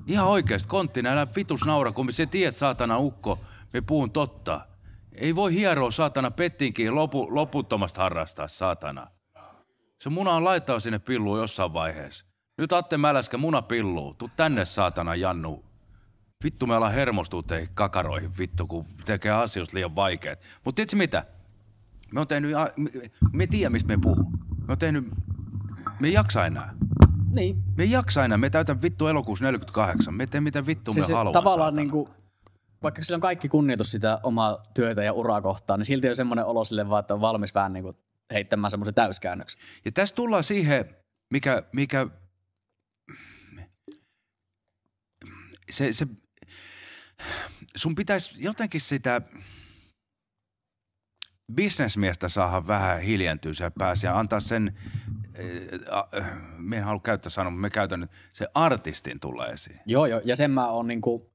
S3: Ihan oikeesti, Konttinen, älä vitus naura, kun se tiedät, saatana ukko, me puhun totta. Ei voi hieroa, saatana, pettinkin loputtomasta harrastaa, saatana. Se muna on laittaa sinne pilluun jossain vaiheessa. Nyt Atte Mäläskä, munapilluun. Tuu tänne, saatana, Jannu. Vittu, me ollaan hermostua teihin kakaroihin, vittu, kun tekee asioista liian vaikeat. Mutta tiedätkö mitä? Me tiedä, mistä me puhuu. Me ei jaksa enää.
S4: Niin.
S3: Me ei jaksa enää. Me täytän vittu elokuussa 48. Me ei tee mitä vittu
S4: siis
S3: me haluaa,
S4: tavallaan niinku, vaikka sillä on kaikki kunnioitus sitä omaa työtä ja uraa kohtaan, niin silti on semmoinen olo sille vaan, että on valmis vähän niinku heittämään semmoisen täyskäännöksen.
S3: Ja tässä tullaan siihen, mikä sun pitäisi jotenkin sitä bisnesmiestä saada vähän hiljentyä se pääsi ja antaa sen, me en halua käyttää sanoa, mutta me käytän nyt, se artistin tulee esiin.
S4: Joo, ja sen mä oon niinku